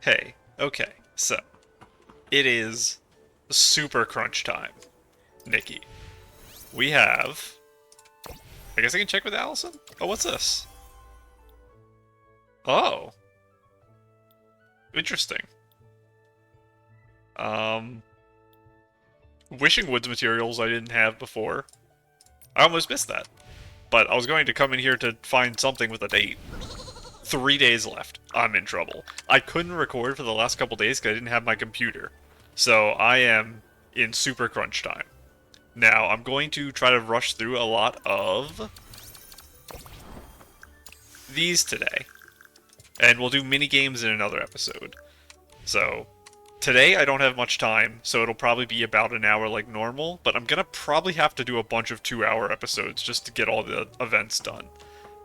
Hey, okay, so it is super crunch time, Nikki. We have. I guess I can check with Allison? Oh, what's this? Oh, interesting. Um, Wishing Woods materials I didn't have before. I almost missed that. But I was going to come in here to find something with a date. 3 days left. I'm in trouble. I couldn't record for the last couple days because I didn't have my computer. So I am in super crunch time. Now, I'm going to try to rush through a lot of these today. And we'll do mini games in another episode. So, today I don't have much time, so it'll probably be about an hour like normal, but I'm gonna probably have to do a bunch of 2-hour episodes just to get all the events done.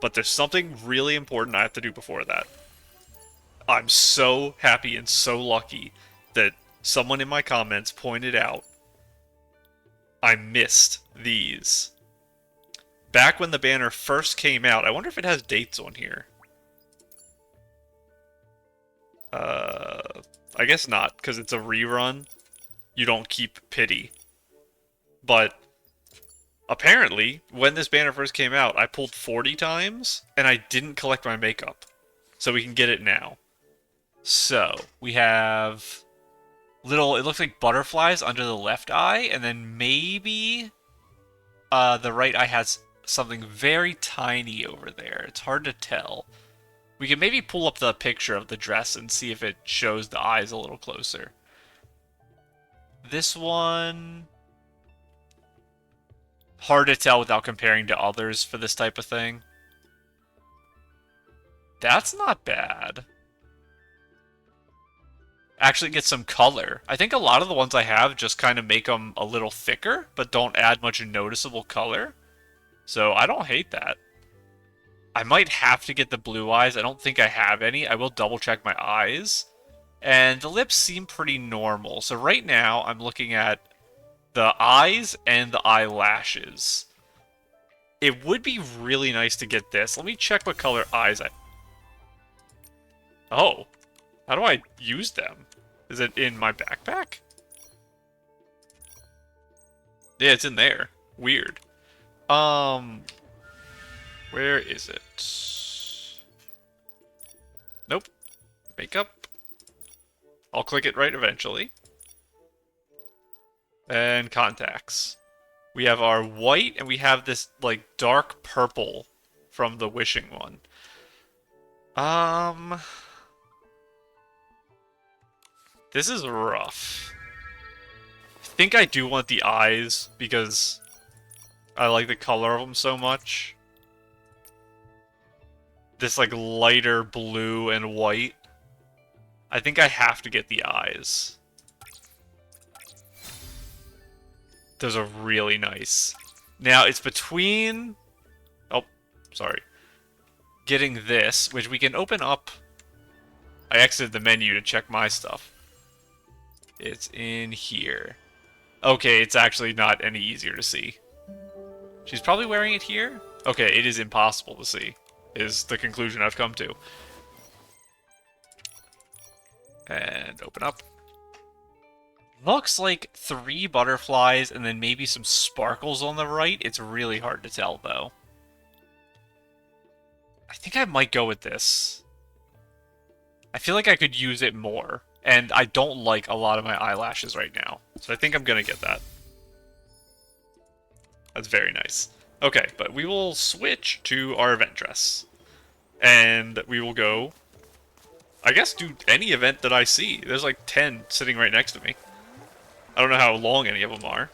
But there's something really important I have to do before that. I'm so happy and so lucky that someone in my comments pointed out I missed these. Back when the banner first came out, I wonder if it has dates on here. I guess not, because it's a rerun. You don't keep pity. But apparently, when this banner first came out, I pulled 40 times, and I didn't collect my makeup. So we can get it now. So, we have little, it looks like butterflies under the left eye, and then maybe the right eye has something very tiny over there. It's hard to tell. We can maybe pull up the picture of the dress and see if it shows the eyes a little closer. This one... hard to tell without comparing to others for this type of thing. That's not bad. Actually get some color. I think a lot of the ones I have just kind of make them a little thicker, but don't add much noticeable color. So I don't hate that. I might have to get the blue eyes. I don't think I have any. I will double check my eyes. And the lips seem pretty normal. So right now I'm looking at the eyes and the eyelashes. It would be really nice to get this. Let me check what color eyes I... Oh. How do I use them? Is it in my backpack? Yeah, it's in there. Weird. Where is it? Nope. Makeup. I'll click it right eventually. And contacts. We have our white, and we have this, like, dark purple from the wishing one. This is rough. I think I do want the eyes, because I like the color of them so much. This, like, lighter blue and white. I think I have to get the eyes. Those are really nice. Now, it's between... Oh, sorry. Getting this, which we can open up. I exited the menu to check my stuff. It's in here. Okay, it's actually not any easier to see. She's probably wearing it here? Okay, it is impossible to see, is the conclusion I've come to. And open up. Looks like 3 butterflies and then maybe some sparkles on the right. It's really hard to tell, though. I think I might go with this. I feel like I could use it more. And I don't like a lot of my eyelashes right now. So I think I'm going to get that. That's very nice. Okay, but we will switch to our event dress. And we will go... I guess do any event that I see. There's like 10 sitting right next to me. I don't know how long any of them are.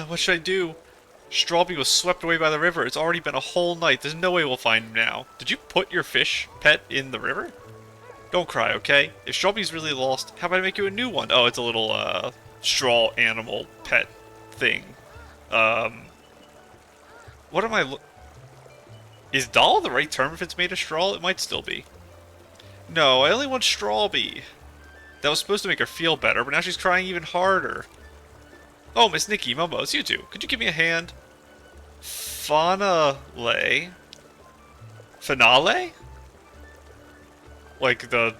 What should I do? Strawberry was swept away by the river. It's already been a whole night. There's no way we'll find him now. Did you put your fish pet in the river? Don't cry, okay? If Strawberry's really lost, how about I make you a new one? Oh, it's a little, straw animal pet thing. What am I Is doll the right term if it's made of straw? It might still be. No, I only want Strawberry. That was supposed to make her feel better, but now she's crying even harder. Oh, Miss Nikki, Momo, it's you two. Could you give me a hand? Finale? Finale? Like the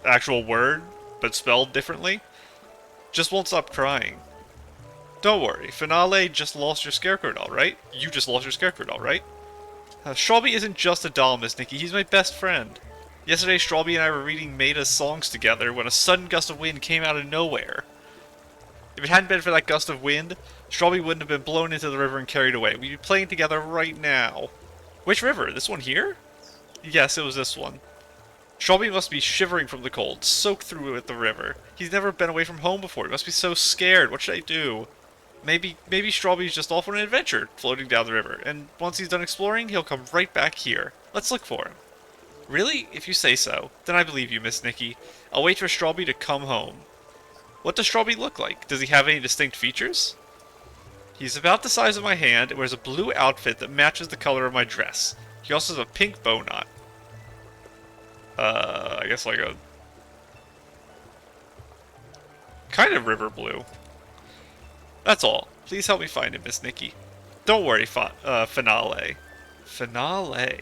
actual word, but spelled differently. Just won't stop crying. Don't worry, Finale just lost your Scarecrow doll, right? You just lost your Scarecrow doll, right? Strawby isn't just a doll, Miss Nikki, he's my best friend. Yesterday, Strawby and I were reading Maida's songs together when a sudden gust of wind came out of nowhere. If it hadn't been for that gust of wind, Strawby wouldn't have been blown into the river and carried away. We'd be playing together right now. Which river? This one here? Yes, it was this one. Strawby must be shivering from the cold, soaked through with the river. He's never been away from home before. He must be so scared. What should I do? Maybe Strawby's just off on an adventure, floating down the river, and once he's done exploring, he'll come right back here. Let's look for him. Really? If you say so. Then I believe you, Miss Nikki. I'll wait for Strawby to come home. What does Strawby look like? Does he have any distinct features? He's about the size of my hand and wears a blue outfit that matches the color of my dress. He also has a pink bow knot. I guess like a... kind of river blue. That's all. Please help me find him, Miss Nikki. Don't worry, Finale. Finale?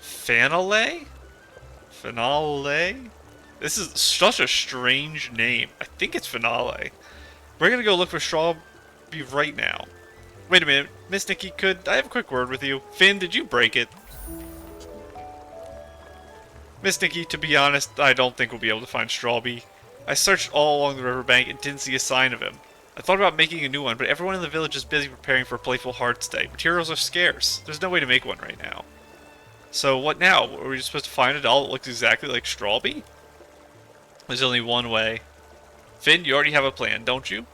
Fanale? Finale? This is such a strange name. I think it's Finale. We're gonna go look for Strawby right now. Wait a minute, Miss Nikki, could I have a quick word with you? Finn, did you break it? Miss Nikki, to be honest, I don't think we'll be able to find Strawby. I searched all along the riverbank and didn't see a sign of him. I thought about making a new one, but everyone in the village is busy preparing for Playful Hearts Day. Materials are scarce. There's no way to make one right now. So what now? Are we just supposed to find a doll that looks exactly like Strawby? There's only one way. Finn, you already have a plan, don't you?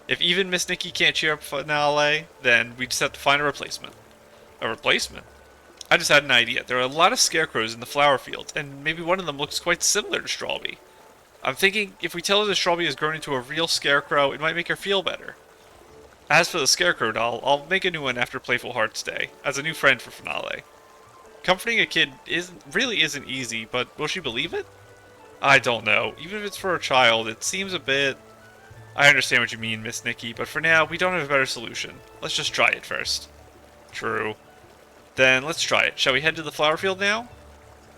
If even Miss Nikki can't cheer up Finale, then we just have to find a replacement. A replacement? I just had an idea. There are a lot of scarecrows in the flower field, and maybe one of them looks quite similar to Strawby. I'm thinking if we tell her that Strawby has grown into a real scarecrow, it might make her feel better. As for the Scarecrow doll, I'll make a new one after Playful Hearts Day, as a new friend for Finale. Comforting a kid really isn't easy, but will she believe it? I don't know. Even if it's for a child, it seems a bit... I understand what you mean, Miss Nikki, but for now, we don't have a better solution. Let's just try it first. True. Then let's try it. Shall we head to the flower field now?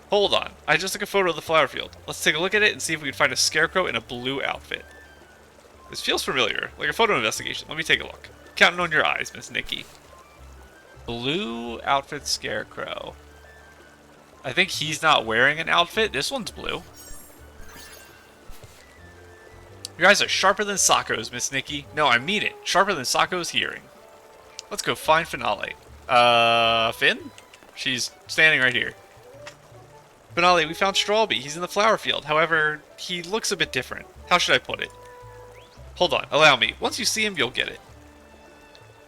Hold on. I just took a photo of the flower field. Let's take a look at it and see if we can find a scarecrow in a blue outfit. This feels familiar, like a photo investigation. Let me take a look. Counting on your eyes, Miss Nikki. Blue outfit scarecrow. I think he's not wearing an outfit. This one's blue. Your eyes are sharper than Socko's, Miss Nikki. No, I mean it. Sharper than Socko's hearing. Let's go find Finale. Finn? She's standing right here. Finale, we found Strawby. He's in the flower field. However, he looks a bit different. How should I put it? Hold on. Allow me. Once you see him, you'll get it.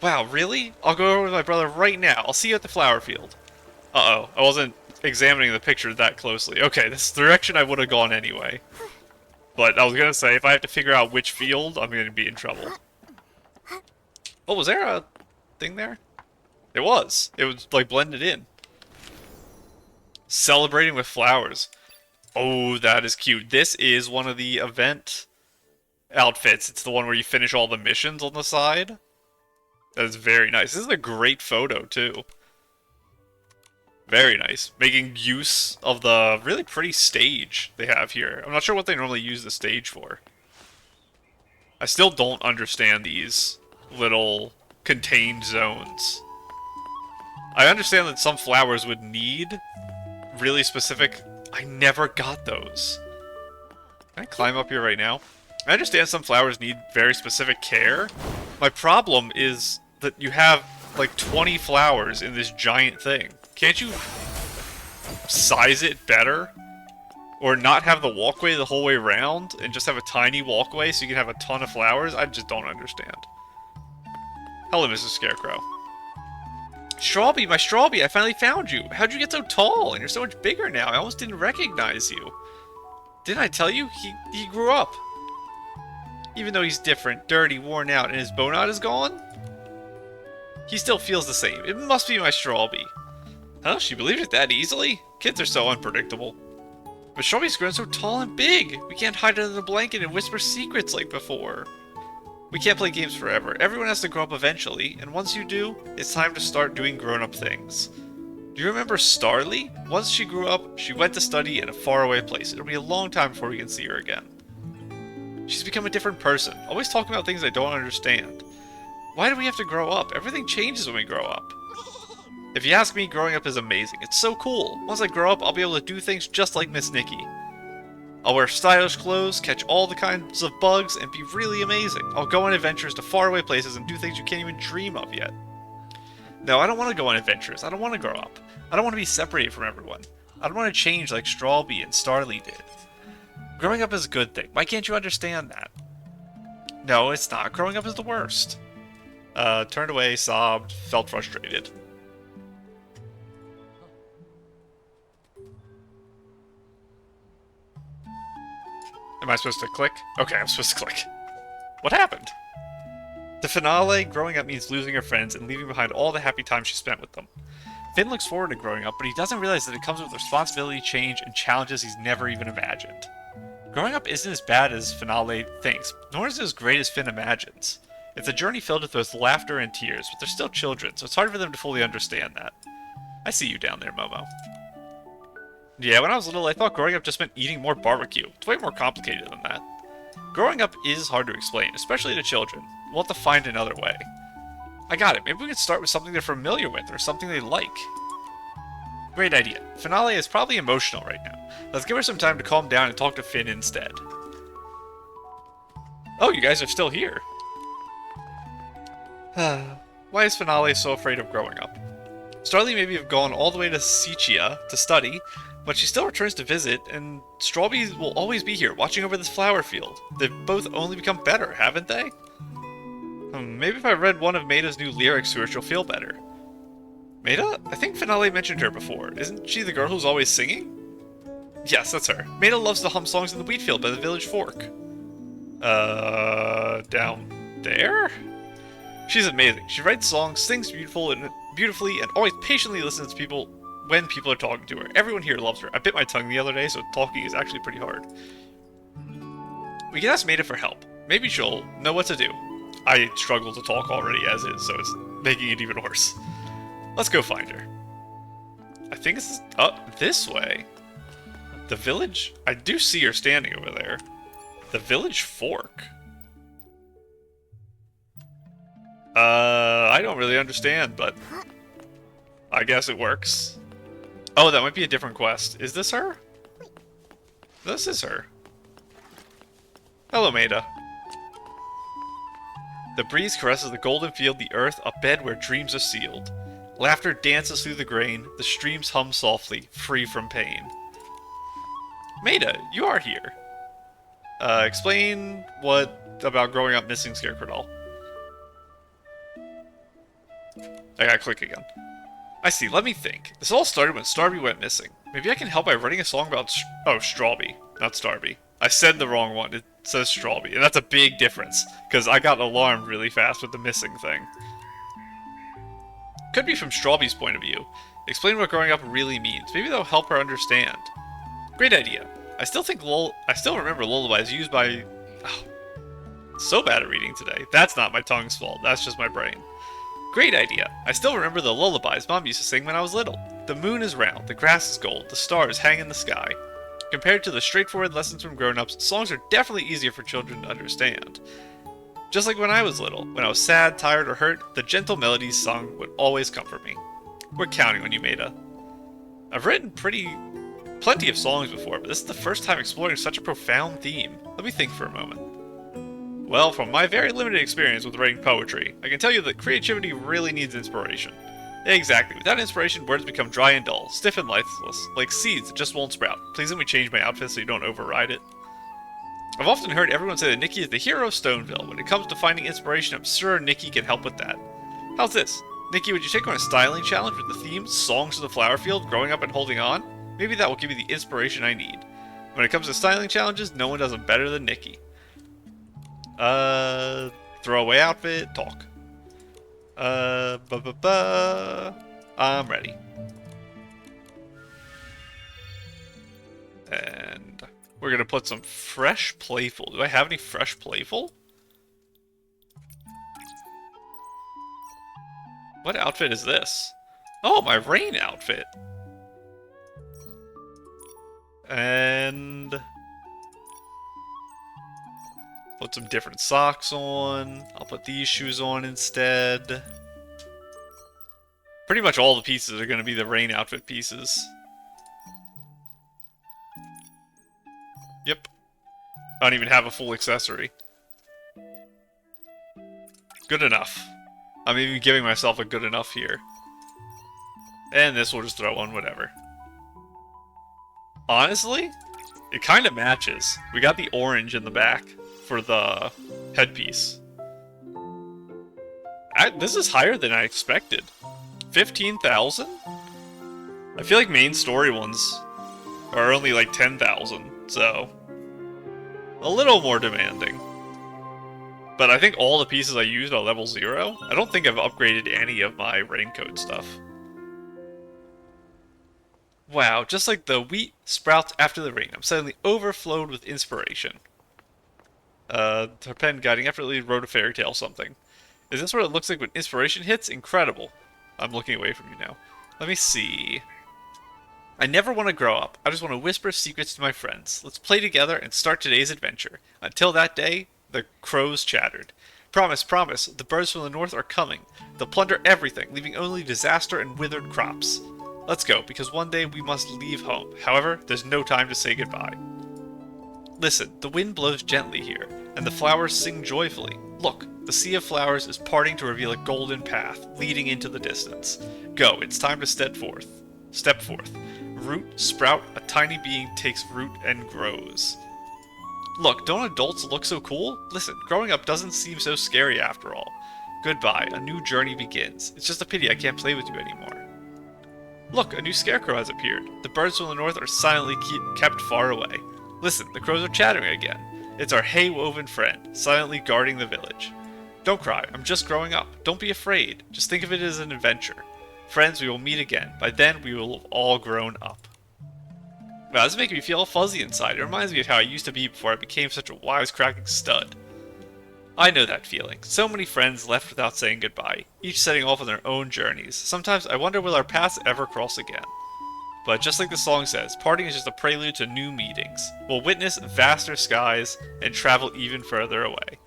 Wow, really? I'll go over with my brother right now. I'll see you at the flower field. Uh-oh. I wasn't examining the picture that closely. Okay, this is the direction I would have gone anyway. But I was going to say, if I have to figure out which field, I'm going to be in trouble. Oh, was there a thing there? It was. It was, like, blended in. Celebrating with flowers. Oh, that is cute. This is one of the event outfits. It's the one where you finish all the missions on the side. That is very nice. This is a great photo, too. Very nice. Making use of the really pretty stage they have here. I'm not sure what they normally use the stage for. I still don't understand these little contained zones. I understand that some flowers would need really specific... I never got those. Can I climb up here right now? I understand some flowers need very specific care. My problem is that you have like 20 flowers in this giant thing. Can't you size it better? Or not have the walkway the whole way around and just have a tiny walkway so you can have a ton of flowers? I just don't understand. Hello, Mrs. Scarecrow. Strawby, my Strawby, I finally found you. How'd you get so tall? And you're so much bigger now. I almost didn't recognize you. Didn't I tell you? He grew up. Even though he's different, dirty, worn out, and his bow knot is gone, he still feels the same. It must be my Strawby. Huh? She believed it that easily? Kids are so unpredictable. But Strawby's grown so tall and big. We can't hide under the blanket and whisper secrets like before. We can't play games forever. Everyone has to grow up eventually, and once you do, it's time to start doing grown-up things. Do you remember Starly? Once she grew up, she went to study in a faraway place. It'll be a long time before we can see her again. She's become a different person, always talking about things I don't understand. Why do we have to grow up? Everything changes when we grow up. If you ask me, growing up is amazing. It's so cool. Once I grow up, I'll be able to do things just like Miss Nikki. I'll wear stylish clothes, catch all the kinds of bugs, and be really amazing. I'll go on adventures to faraway places and do things you can't even dream of yet. No, I don't want to go on adventures. I don't want to grow up. I don't want to be separated from everyone. I don't want to change like Strawby and Starly did. Growing up is a good thing. Why can't you understand that? No, it's not. Growing up is the worst. Turned away, sobbed, felt frustrated. Am I supposed to click? Okay, I'm supposed to click. What happened? The finale, growing up means losing her friends and leaving behind all the happy time she spent with them. Finn looks forward to growing up, but he doesn't realize that it comes with responsibility, change, and challenges he's never even imagined. Growing up isn't as bad as Finale thinks, nor is it as great as Finn imagines. It's a journey filled with both laughter and tears, but they're still children, so it's hard for them to fully understand that. I see you down there, Momo. Yeah, when I was little, I thought growing up just meant eating more barbecue. It's way more complicated than that. Growing up is hard to explain, especially to children. We'll have to find another way. I got it. Maybe we could start with something they're familiar with, or something they like. Great idea. Finale is probably emotional right now. Let's give her some time to calm down and talk to Finn instead. Oh, you guys are still here. Why is Finale so afraid of growing up? Starly maybe have gone all the way to Sichia to study, but she still returns to visit, and Strawberries will always be here, watching over this flower field. They've both only become better, haven't they? Maybe if I read one of Maida's new lyrics to her, she'll feel better. Maida? I think Finale mentioned her before. Isn't she the girl who's always singing? Yes, that's her. Maida loves to hum songs in the wheat field by the village fork. Down there? She's amazing. She writes songs, sings beautifully, and always patiently listens to people when people are talking to her. Everyone here loves her. I bit my tongue the other day, so talking is actually pretty hard. We can ask Maida for help. Maybe she'll know what to do. I struggle to talk already as is, so it's making it even worse. Let's go find her. I think it's up this way. The village? I do see her standing over there. The village fork? I don't really understand, but I guess it works. Oh, that might be a different quest. Is this her? This is her. Hello, Maida. The breeze caresses the golden field, the earth, a bed where dreams are sealed. Laughter dances through the grain, the streams hum softly, free from pain. Maida, you are here. Explain what about growing up missing Scarecrow Doll. I gotta click again. I see, let me think. This all started when Starby went missing. Maybe I can help by writing a song about Strawby, not Starby. I said the wrong one. It says Strawby, and that's a big difference, because I got alarmed really fast with the missing thing. Could be from Strawby's point of view. Explain what growing up really means. Maybe that'll help her understand. Great idea. I still remember lullabies used by... Oh, so bad at reading today. That's not my tongue's fault. That's just my brain. Great idea. I still remember the lullabies Mom used to sing when I was little. The moon is round, the grass is gold, the stars hang in the sky. Compared to the straightforward lessons from grown-ups, songs are definitely easier for children to understand. Just like when I was little. When I was sad, tired, or hurt, the gentle melodies sung would always comfort me. We're counting on you, Maida. I've written plenty of songs before, but this is the first time exploring such a profound theme. Let me think for a moment. Well, from my very limited experience with writing poetry, I can tell you that creativity really needs inspiration. Exactly. Without inspiration, words become dry and dull, stiff and lifeless, like seeds that just won't sprout. Please let me change my outfit so you don't override it. I've often heard everyone say that Nikki is the hero of Stoneville. When it comes to finding inspiration, I'm sure Nikki can help with that. How's this? Nikki, would you take on a styling challenge with the theme Songs of the Flower Field, Growing Up and Holding On? Maybe that will give you the inspiration I need. When it comes to styling challenges, no one does them better than Nikki. Throwaway outfit, talk. I'm ready. And we're gonna put some fresh playful. Do I have any fresh playful? What outfit is this? Oh, my rain outfit. And put some different socks on. I'll put these shoes on instead. Pretty much all the pieces are going to be the rain outfit pieces. Yep. I don't even have a full accessory. Good enough. I'm even giving myself a good enough here. And this we'll just throw on whatever. Honestly, it kind of matches. We got the orange in the back for the headpiece. This is higher than I expected. 15,000? I feel like main story ones are only like 10,000, so a little more demanding. But I think all the pieces I used are level 0. I don't think I've upgraded any of my raincoat stuff. Wow, just like the wheat sprouts after the rain, I'm suddenly overflowed with inspiration. Her pen guiding effortlessly wrote a fairy tale something. Is this what it looks like when inspiration hits? Incredible. I'm looking away from you now. Let me see. I never want to grow up. I just want to whisper secrets to my friends. Let's play together and start today's adventure. Until that day, the crows chattered. Promise, promise, the birds from the north are coming. They'll plunder everything, leaving only disaster and withered crops. Let's go, because one day we must leave home. However, there's no time to say goodbye. Listen, the wind blows gently here, and the flowers sing joyfully. Look, the sea of flowers is parting to reveal a golden path, leading into the distance. Go, it's time to step forth. Step forth. Root, sprout, a tiny being takes root and grows. Look, don't adults look so cool? Listen, growing up doesn't seem so scary after all. Goodbye, a new journey begins. It's just a pity I can't play with you anymore. Look, a new scarecrow has appeared. The birds from the north are silently kept far away. Listen, the crows are chattering again. It's our hay-woven friend, silently guarding the village. Don't cry, I'm just growing up. Don't be afraid. Just think of it as an adventure. Friends, we will meet again. By then, we will have all grown up. Wow, this is making me feel all fuzzy inside. It reminds me of how I used to be before I became such a wisecracking stud. I know that feeling. So many friends left without saying goodbye, each setting off on their own journeys. Sometimes I wonder will our paths ever cross again. But just like the song says, parting is just a prelude to new meetings. We'll witness vaster skies and travel even further away.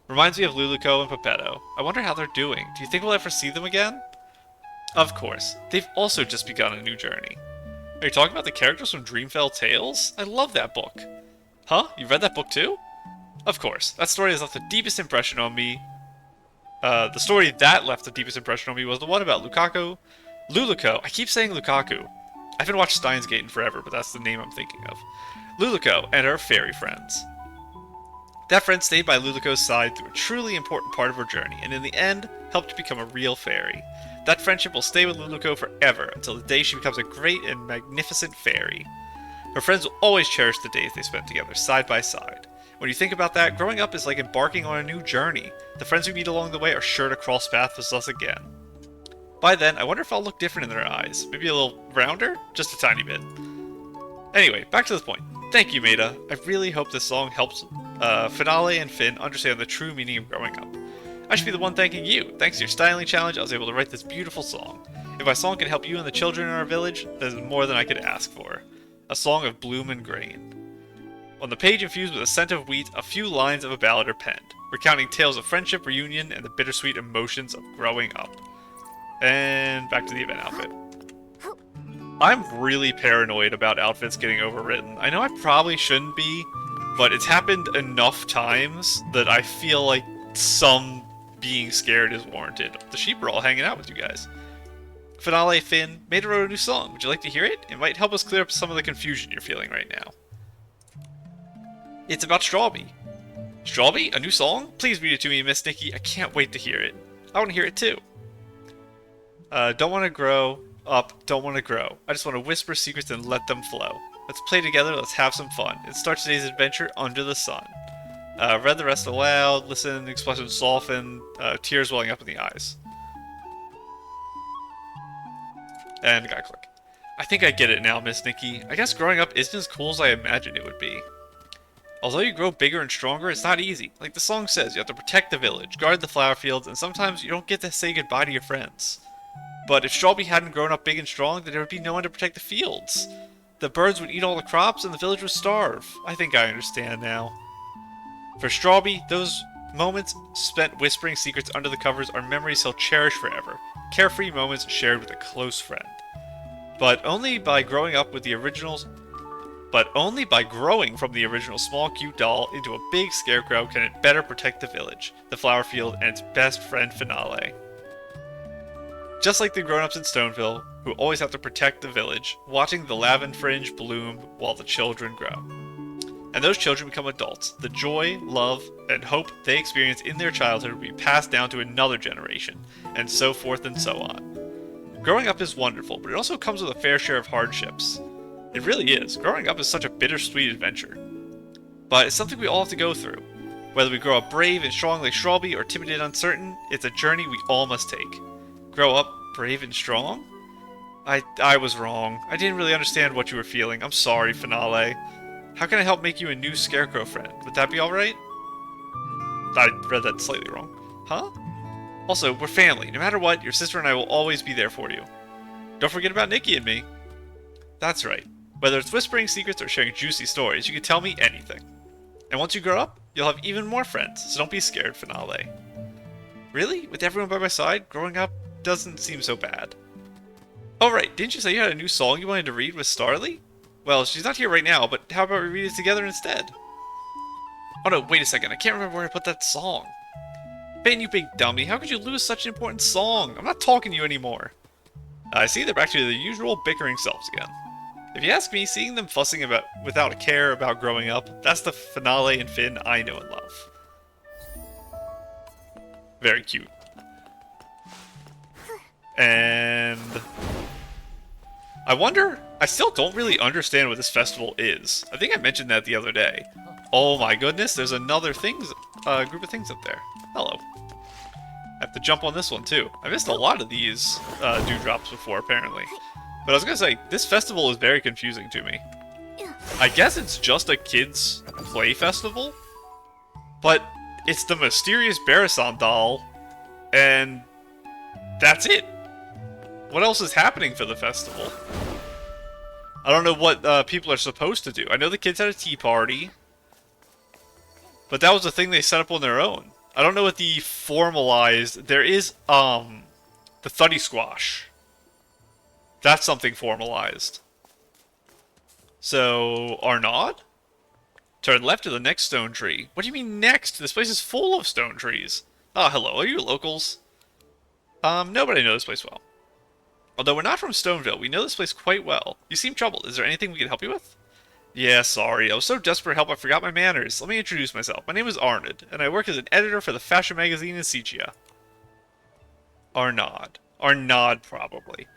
Reminds me of Luluco and Pepetto. I wonder how they're doing. Do you think we'll ever see them again? Of course. They've also just begun a new journey. Are you talking about the characters from Dreamfell Tales? I love that book. Huh? You read that book too? Of course. That story has left the deepest impression on me. The story that left the deepest impression on me was the one about Luluco. I keep saying Lukaku. I haven't watched Steins Gate in forever, but that's the name I'm thinking of. Luluco and her fairy friends. That friend stayed by Luluco's side through a truly important part of her journey, and in the end, helped become a real fairy. That friendship will stay with Luluco forever, until the day she becomes a great and magnificent fairy. Her friends will always cherish the days they spent together, side by side. When you think about that, growing up is like embarking on a new journey. The friends we meet along the way are sure to cross paths with us again. By then, I wonder if I'll look different in their eyes. Maybe a little rounder? Just a tiny bit. Anyway, back to the point. Thank you, Maida. I really hope this song helps Finale and Finn understand the true meaning of growing up. I should be the one thanking you. Thanks to your styling challenge, I was able to write this beautiful song. If my song can help you and the children in our village, that is more than I could ask for. A song of bloom and grain. On the page infused with a scent of wheat, a few lines of a ballad are penned, recounting tales of friendship, reunion, and the bittersweet emotions of growing up. And back to the event outfit. I'm really paranoid about outfits getting overwritten. I know I probably shouldn't be, but it's happened enough times that I feel like some being scared is warranted. The sheep are all hanging out with you guys. Finale, Finn, Maida wrote a new song. Would you like to hear it? It might help us clear up some of the confusion you're feeling right now. It's about Strawby. Strawby? A new song? Please read it to me, Miss Nikki. I can't wait to hear it. I want to hear it too. Don't want to grow up, don't want to grow. I just want to whisper secrets and let them flow. Let's play together, let's have some fun. It starts today's adventure under the sun. Read the rest aloud, listen, expressions soften, tears welling up in the eyes. And gotta click. I think I get it now, Miss Nikki. I guess growing up isn't as cool as I imagined it would be. Although you grow bigger and stronger, it's not easy. Like the song says, you have to protect the village, guard the flower fields, and sometimes you don't get to say goodbye to your friends. But if Strawberry hadn't grown up big and strong, then there would be no one to protect the fields. The birds would eat all the crops and the village would starve. I think I understand now. For Strawberry, those moments spent whispering secrets under the covers are memories he'll cherish forever. Carefree moments shared with a close friend. But only by growing from the original small cute doll into a big scarecrow can it better protect the village, the flower field, and its best friend Finale. Just like the grown-ups in Stoneville, who always have to protect the village, watching the lavender fringe bloom while the children grow. And those children become adults. The joy, love, and hope they experience in their childhood will be passed down to another generation, and so forth and so on. Growing up is wonderful, but it also comes with a fair share of hardships. It really is. Growing up is such a bittersweet adventure. But it's something we all have to go through. Whether we grow up brave and strong like Strawberry or timid and uncertain, it's a journey we all must take. Grow up brave and strong? I was wrong. I didn't really understand what you were feeling. I'm sorry, Finale. How can I help make you a new Scarecrow friend? Would that be alright? I read that slightly wrong. Huh? Also, we're family. No matter what, your sister and I will always be there for you. Don't forget about Nikki and me. That's right. Whether it's whispering secrets or sharing juicy stories, you can tell me anything. And once you grow up, you'll have even more friends, so don't be scared, Finale. Really? With everyone by my side, growing up doesn't seem so bad. Oh right, didn't you say you had a new song you wanted to read with Starly? Well, she's not here right now, but how about we read it together instead? Oh no, wait a second, I can't remember where I put that song. Ben, you big dummy, how could you lose such an important song? I'm not talking to you anymore. I see they're back to their usual bickering selves again. If you ask me, seeing them fussing without a care about growing up, that's the Finale and Finn I know and love. Very cute. And I still don't really understand what this festival is. I think I mentioned that the other day. Oh my goodness, there's another group of things up there. Hello. I have to jump on this one too. I missed a lot of these dewdrops before, apparently. But I was gonna say, this festival is very confusing to me. I guess it's just a kids' play festival, but it's the mysterious Barasan doll, and that's it. What else is happening for the festival? I don't know what people are supposed to do. I know the kids had a tea party, but that was a thing they set up on their own. I don't know what the formalized... There is, the Thuddy Squash. That's something formalized. So, Arnaud? Turn left to the next stone tree. What do you mean next? This place is full of stone trees. Ah, hello. Are you locals? No, but I know this place well. Although we're not from Stoneville, we know this place quite well. You seem troubled. Is there anything we can help you with? Yeah, sorry. I was so desperate for help I forgot my manners. Let me introduce myself. My name is Arnaud, and I work as an editor for the fashion magazine in Sichia. Arnaud. Arnaud, probably.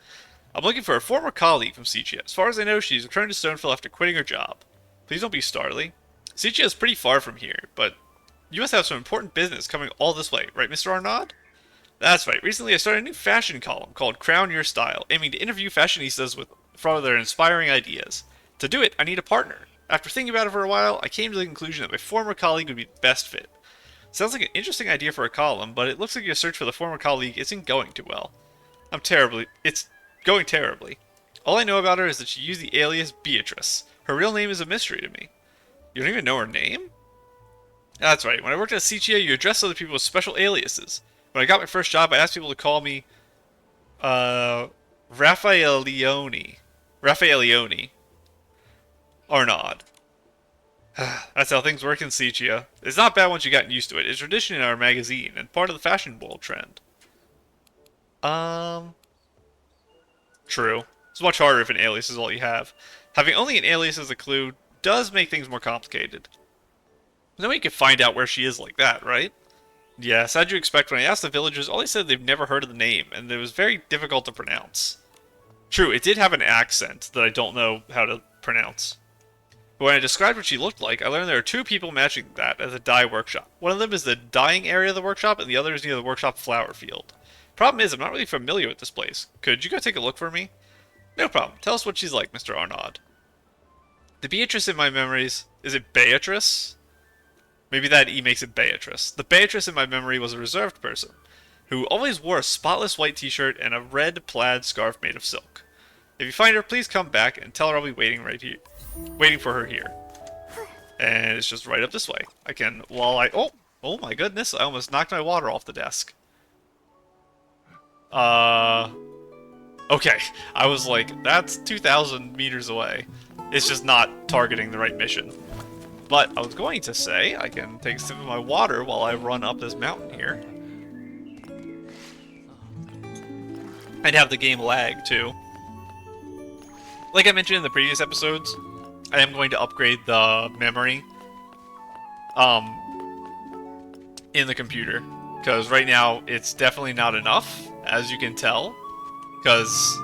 I'm looking for a former colleague from Sichia. As far as I know, she's returned to Stoneville after quitting her job. Please don't be startly. Sichia is pretty far from here, but you must have some important business coming all this way, right, Mr. Arnaud? That's right. Recently, I started a new fashion column called Crown Your Style, aiming to interview fashionistas for their inspiring ideas. To do it, I need a partner. After thinking about it for a while, I came to the conclusion that my former colleague would be the best fit. Sounds like an interesting idea for a column, but it looks like your search for the former colleague isn't going too well. It's going terribly. All I know about her is that she used the alias Beatrice. Her real name is a mystery to me. You don't even know her name? That's right. When I worked at Sichia, you addressed other people with special aliases. When I got my first job, I asked people to call me, Raffaeleone. Arnaud. That's how things work in Sichia. It's not bad once you gotten used to it. It's tradition in our magazine, and part of the fashion world trend. True. It's much harder if an alias is all you have. Having only an alias as a clue does make things more complicated. No way you can find out where she is like that, right? Yes, how'd you expect? When I asked the villagers, all they said they've never heard of the name, and it was very difficult to pronounce. True, it did have an accent that I don't know how to pronounce. But when I described what she looked like, I learned there are two people matching that at the dye workshop. One of them is the dyeing area of the workshop, and the other is near the workshop flower field. Problem is, I'm not really familiar with this place. Could you go take a look for me? No problem. Tell us what she's like, Mr. Arnaud. The Beatrice in my memories... Is it Beatrice? Maybe that E makes it Beatrice. The Beatrice in my memory was a reserved person. who always wore a spotless white t-shirt and a red plaid scarf made of silk. If you find her, please come back and tell her I'll be waiting right here, waiting for her here. And it's just right up this way. I can, oh my goodness, I almost knocked my water off the desk. Okay, I was like, that's 2,000 meters away. It's just not targeting the right mission. But I was going to say, I can take a sip of my water while I run up this mountain here. I'd have the game lag, too. Like I mentioned in the previous episodes, I am going to upgrade the memory in the computer. Because right now, it's definitely not enough, as you can tell. Because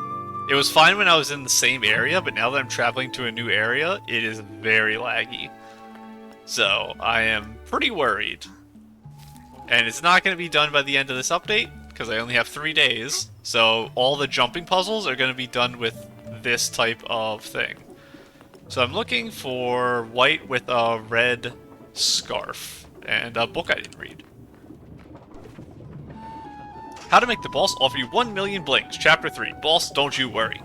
it was fine when I was in the same area, but now that I'm traveling to a new area, it is very laggy. So, I am pretty worried. And it's not going to be done by the end of this update, because I only have 3 days. So, all the jumping puzzles are going to be done with this type of thing. So, I'm looking for white with a red scarf, and a book I didn't read. How to make the boss offer you 1 million blinks, Chapter 3. Boss, don't you worry.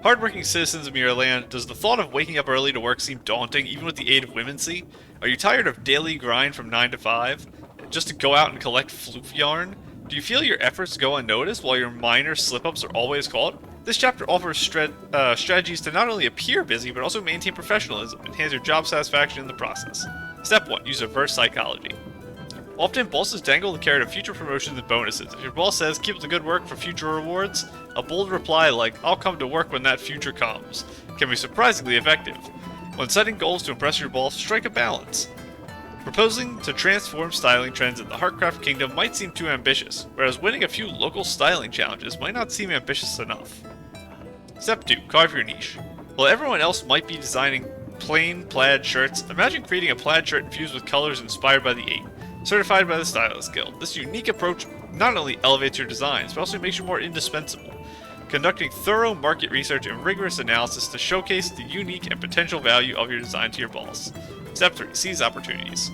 Hardworking citizens of Mirrorland, does the thought of waking up early to work seem daunting, even with the aid of Womency? Are you tired of daily grind from 9 to 5, just to go out and collect floof yarn? Do you feel your efforts go unnoticed while your minor slip-ups are always caught? This chapter offers strategies to not only appear busy, but also maintain professionalism, enhance your job satisfaction in the process. Step 1. Use reverse psychology. Often, bosses dangle the carrot of future promotions and bonuses. If your boss says, keep up the good work for future rewards, a bold reply like, I'll come to work when that future comes, can be surprisingly effective. When setting goals to impress your boss, strike a balance. Proposing to transform styling trends in the Heartcraft Kingdom might seem too ambitious, whereas winning a few local styling challenges might not seem ambitious enough. Step 2. Carve your niche. While everyone else might be designing plain plaid shirts, imagine creating a plaid shirt infused with colors inspired by the 8. Certified by the Stylist Guild. This unique approach not only elevates your designs, but also makes you more indispensable. Conducting thorough market research and rigorous analysis to showcase the unique and potential value of your design to your boss. Step 3. Seize opportunities.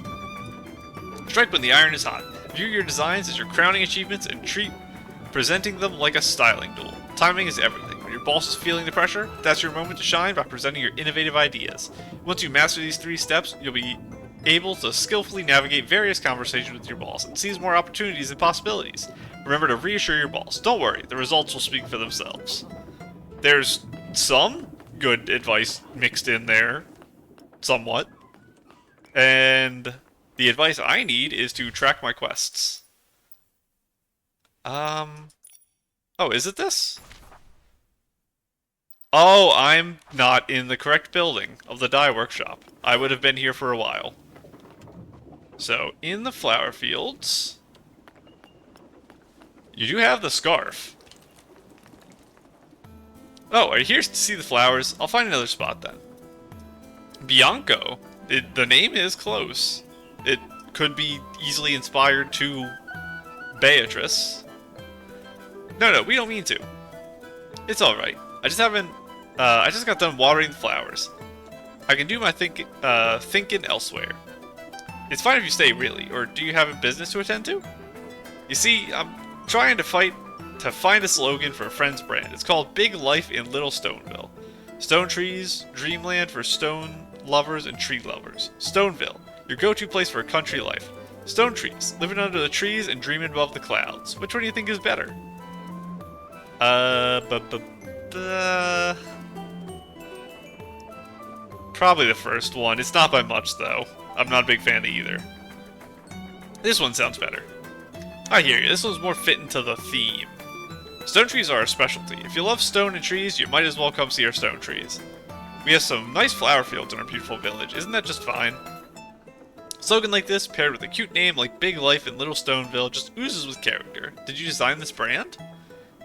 Strike when the iron is hot. View your designs as your crowning achievements and treat presenting them like a styling duel. Timing is everything. When your boss is feeling the pressure, that's your moment to shine by presenting your innovative ideas. Once you master these 3 steps, you'll be able to skillfully navigate various conversations with your boss and seize more opportunities and possibilities. Remember to reassure your boss. Don't worry, the results will speak for themselves. There's some good advice mixed in there, somewhat. And the advice I need is to track my quests. Oh, is it this? Oh, I'm not in the correct building of the dye workshop. I would have been here for a while. So, in the flower fields, you do have the scarf. Oh, are you here to see the flowers? I'll find another spot then. Bianco. The name is close. It could be easily inspired to Beatrice. No, we don't mean to. It's alright. I just haven't... I just got done watering the flowers. I can do my thinking elsewhere. It's fine if you stay, really, or do you have a business to attend to? You see, I'm trying to find a slogan for a friend's brand. It's called Big Life in Little Stoneville. Stone trees, dreamland for stone lovers and tree lovers. Stoneville, your go-to place for a country life. Stone trees, living under the trees and dreaming above the clouds. Which one do you think is better? Probably the first one. It's not by much, though. I'm not a big fan of either. This one sounds better. I hear you. This one's more fitting to the theme. Stone trees are our specialty. If you love stone and trees, you might as well come see our stone trees. We have some nice flower fields in our beautiful village. Isn't that just fine? A slogan like this, paired with a cute name like Big Life in Little Stoneville, just oozes with character. Did you design this brand?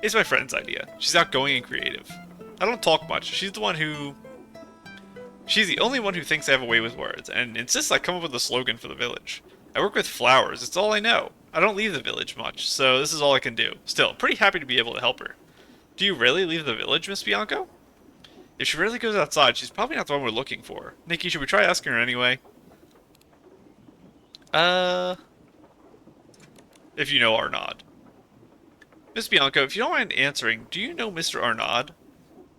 It's my friend's idea. She's outgoing and creative. I don't talk much. She's the only one who thinks I have a way with words, and insists I come up with a slogan for the village. I work with flowers, it's all I know. I don't leave the village much, so this is all I can do. Still, pretty happy to be able to help her. Do you really leave the village, Miss Bianco? If she really goes outside, she's probably not the one we're looking for. Nikki, should we try asking her anyway? If you know or not. Miss Bianco, if you don't mind answering, do you know Mr. Arnaud?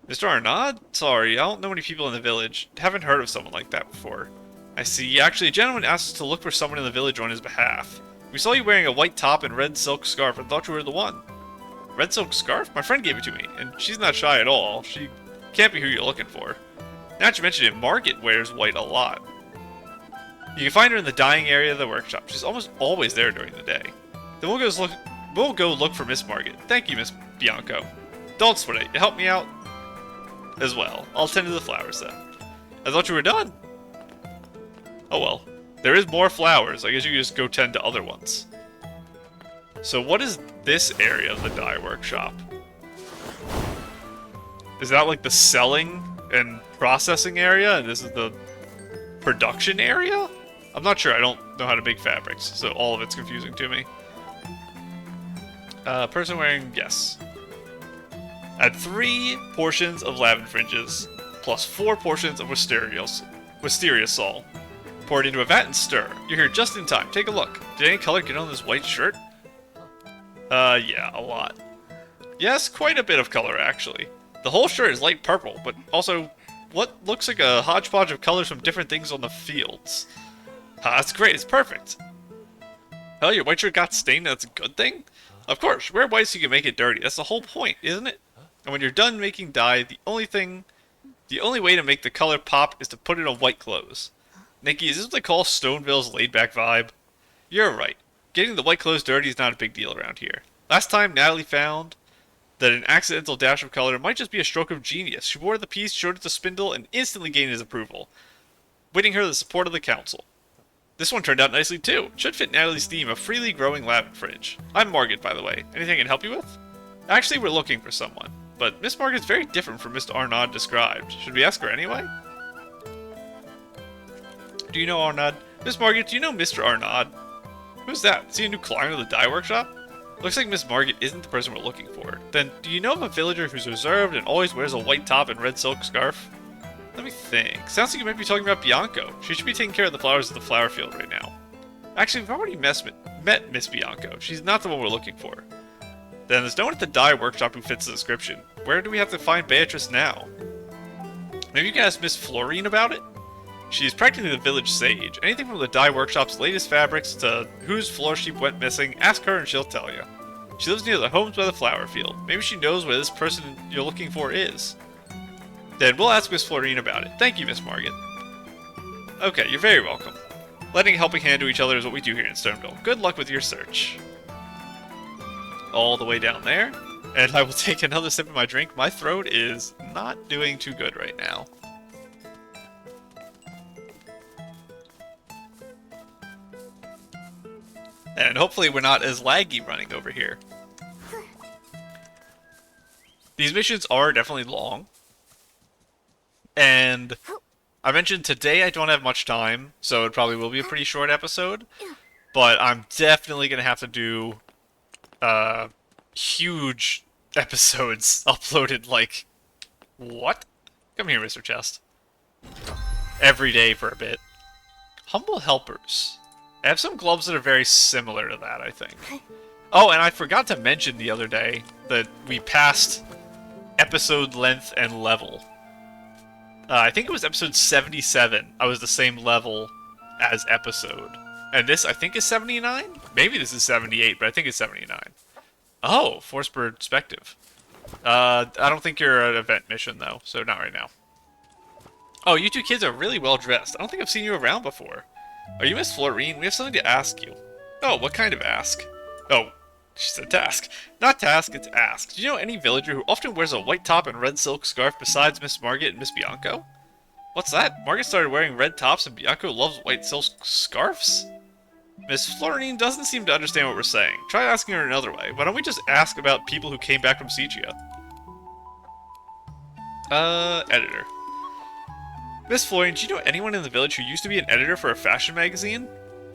Mr. Arnaud? Sorry, I don't know many people in the village. Haven't heard of someone like that before. I see. Actually, a gentleman asked us to look for someone in the village on his behalf. We saw you wearing a white top and red silk scarf and thought you were the one. Red silk scarf? My friend gave it to me, and she's not shy at all. She can't be who you're looking for. Now that you mention it, Margaret wears white a lot. You can find her in the dyeing area of the workshop. She's almost always there during the day. Then we'll go look for Miss Margaret. Thank you, Miss Bianco. Don't sweat it. You help me out as well. I'll tend to the flowers then. I thought you were done. Oh well. There is more flowers. I guess you can just go tend to other ones. So what is this area of the dye workshop? Is that like the selling and processing area, and this is the production area? I'm not sure. I don't know how to make fabrics, so all of it's confusing to me. Person wearing, yes. Add 3 portions of lavender fringes, plus 4 portions of wisteria sol. Pour it into a vat and stir. You're here just in time. Take a look. Did any color get on this white shirt? Yeah, a lot. Yes, quite a bit of color, actually. The whole shirt is light purple, but also what looks like a hodgepodge of colors from different things on the fields. Ah, that's great. It's perfect. Oh, your white shirt got stained. That's a good thing? Of course. Wear white so you can make it dirty. That's the whole point, isn't it? And when you're done making dye, the only way to make the color pop is to put it on white clothes. Nikki, is this what they call Stoneville's laid-back vibe? You're right. Getting the white clothes dirty is not a big deal around here. Last time, Natalie found that an accidental dash of color might just be a stroke of genius. She wore the piece, showed it to Spindle, and instantly gained his approval, winning her the support of the council. This one turned out nicely too. It should fit Natalie's theme of freely growing lavender fringe. I'm Margaret, by the way. Anything I can help you with? Actually, we're looking for someone, but Miss Margaret's very different from Mr. Arnaud described. Should we ask her anyway? Do you know Arnaud? Miss Margaret, do you know Mr. Arnaud? Who's that? Is he a new client of the dye workshop? Looks like Miss Margaret isn't the person we're looking for. Then, do you know of a villager who's reserved and always wears a white top and red silk scarf? Let me think. Sounds like you might be talking about Bianco. She should be taking care of the flowers of the flower field right now. Actually, we've already met Miss Bianco. She's not the one we're looking for. Then there's no one at the dye workshop who fits the description. Where do we have to find Beatrice now? Maybe you can ask Miss Florine about it? She's practically the village sage. Anything from the dye workshop's latest fabrics to whose floor sheep went missing, ask her and she'll tell you. She lives near the homes by the flower field. Maybe she knows where this person you're looking for is. Then we'll ask Miss Florine about it. Thank you, Miss Margaret. Okay, you're very welcome. Lending a helping hand to each other is what we do here in Stoneville. Good luck with your search. All the way down there. And I will take another sip of my drink. My throat is not doing too good right now. And hopefully we're not as laggy running over here. These missions are definitely long. And I mentioned today I don't have much time, so it probably will be a pretty short episode. But I'm definitely going to have to do huge episodes uploaded like... What? Come here, Mr. Chest. Every day for a bit. Humble Helpers. I have some gloves that are very similar to that, I think. Oh, and I forgot to mention the other day that we passed episode length and level. I think it was episode 77. I was the same level as episode. And this, I think, is 79? Maybe this is 78, but I think it's 79. Oh, Force Perspective. I don't think you're an event mission, though, so not right now. Oh, you two kids are really well dressed. I don't think I've seen you around before. Are you Miss Florine? We have something to ask you. Oh, what kind of ask? Oh, she said task. Not task, it's ask. Do you know any villager who often wears a white top and red silk scarf besides Miss Margaret and Miss Bianco? What's that? Margaret started wearing red tops and Bianco loves white silk scarves? Miss Florine doesn't seem to understand what we're saying. Try asking her another way. Why don't we just ask about people who came back from Sigia? Editor. Miss Florine, do you know anyone in the village who used to be an editor for a fashion magazine?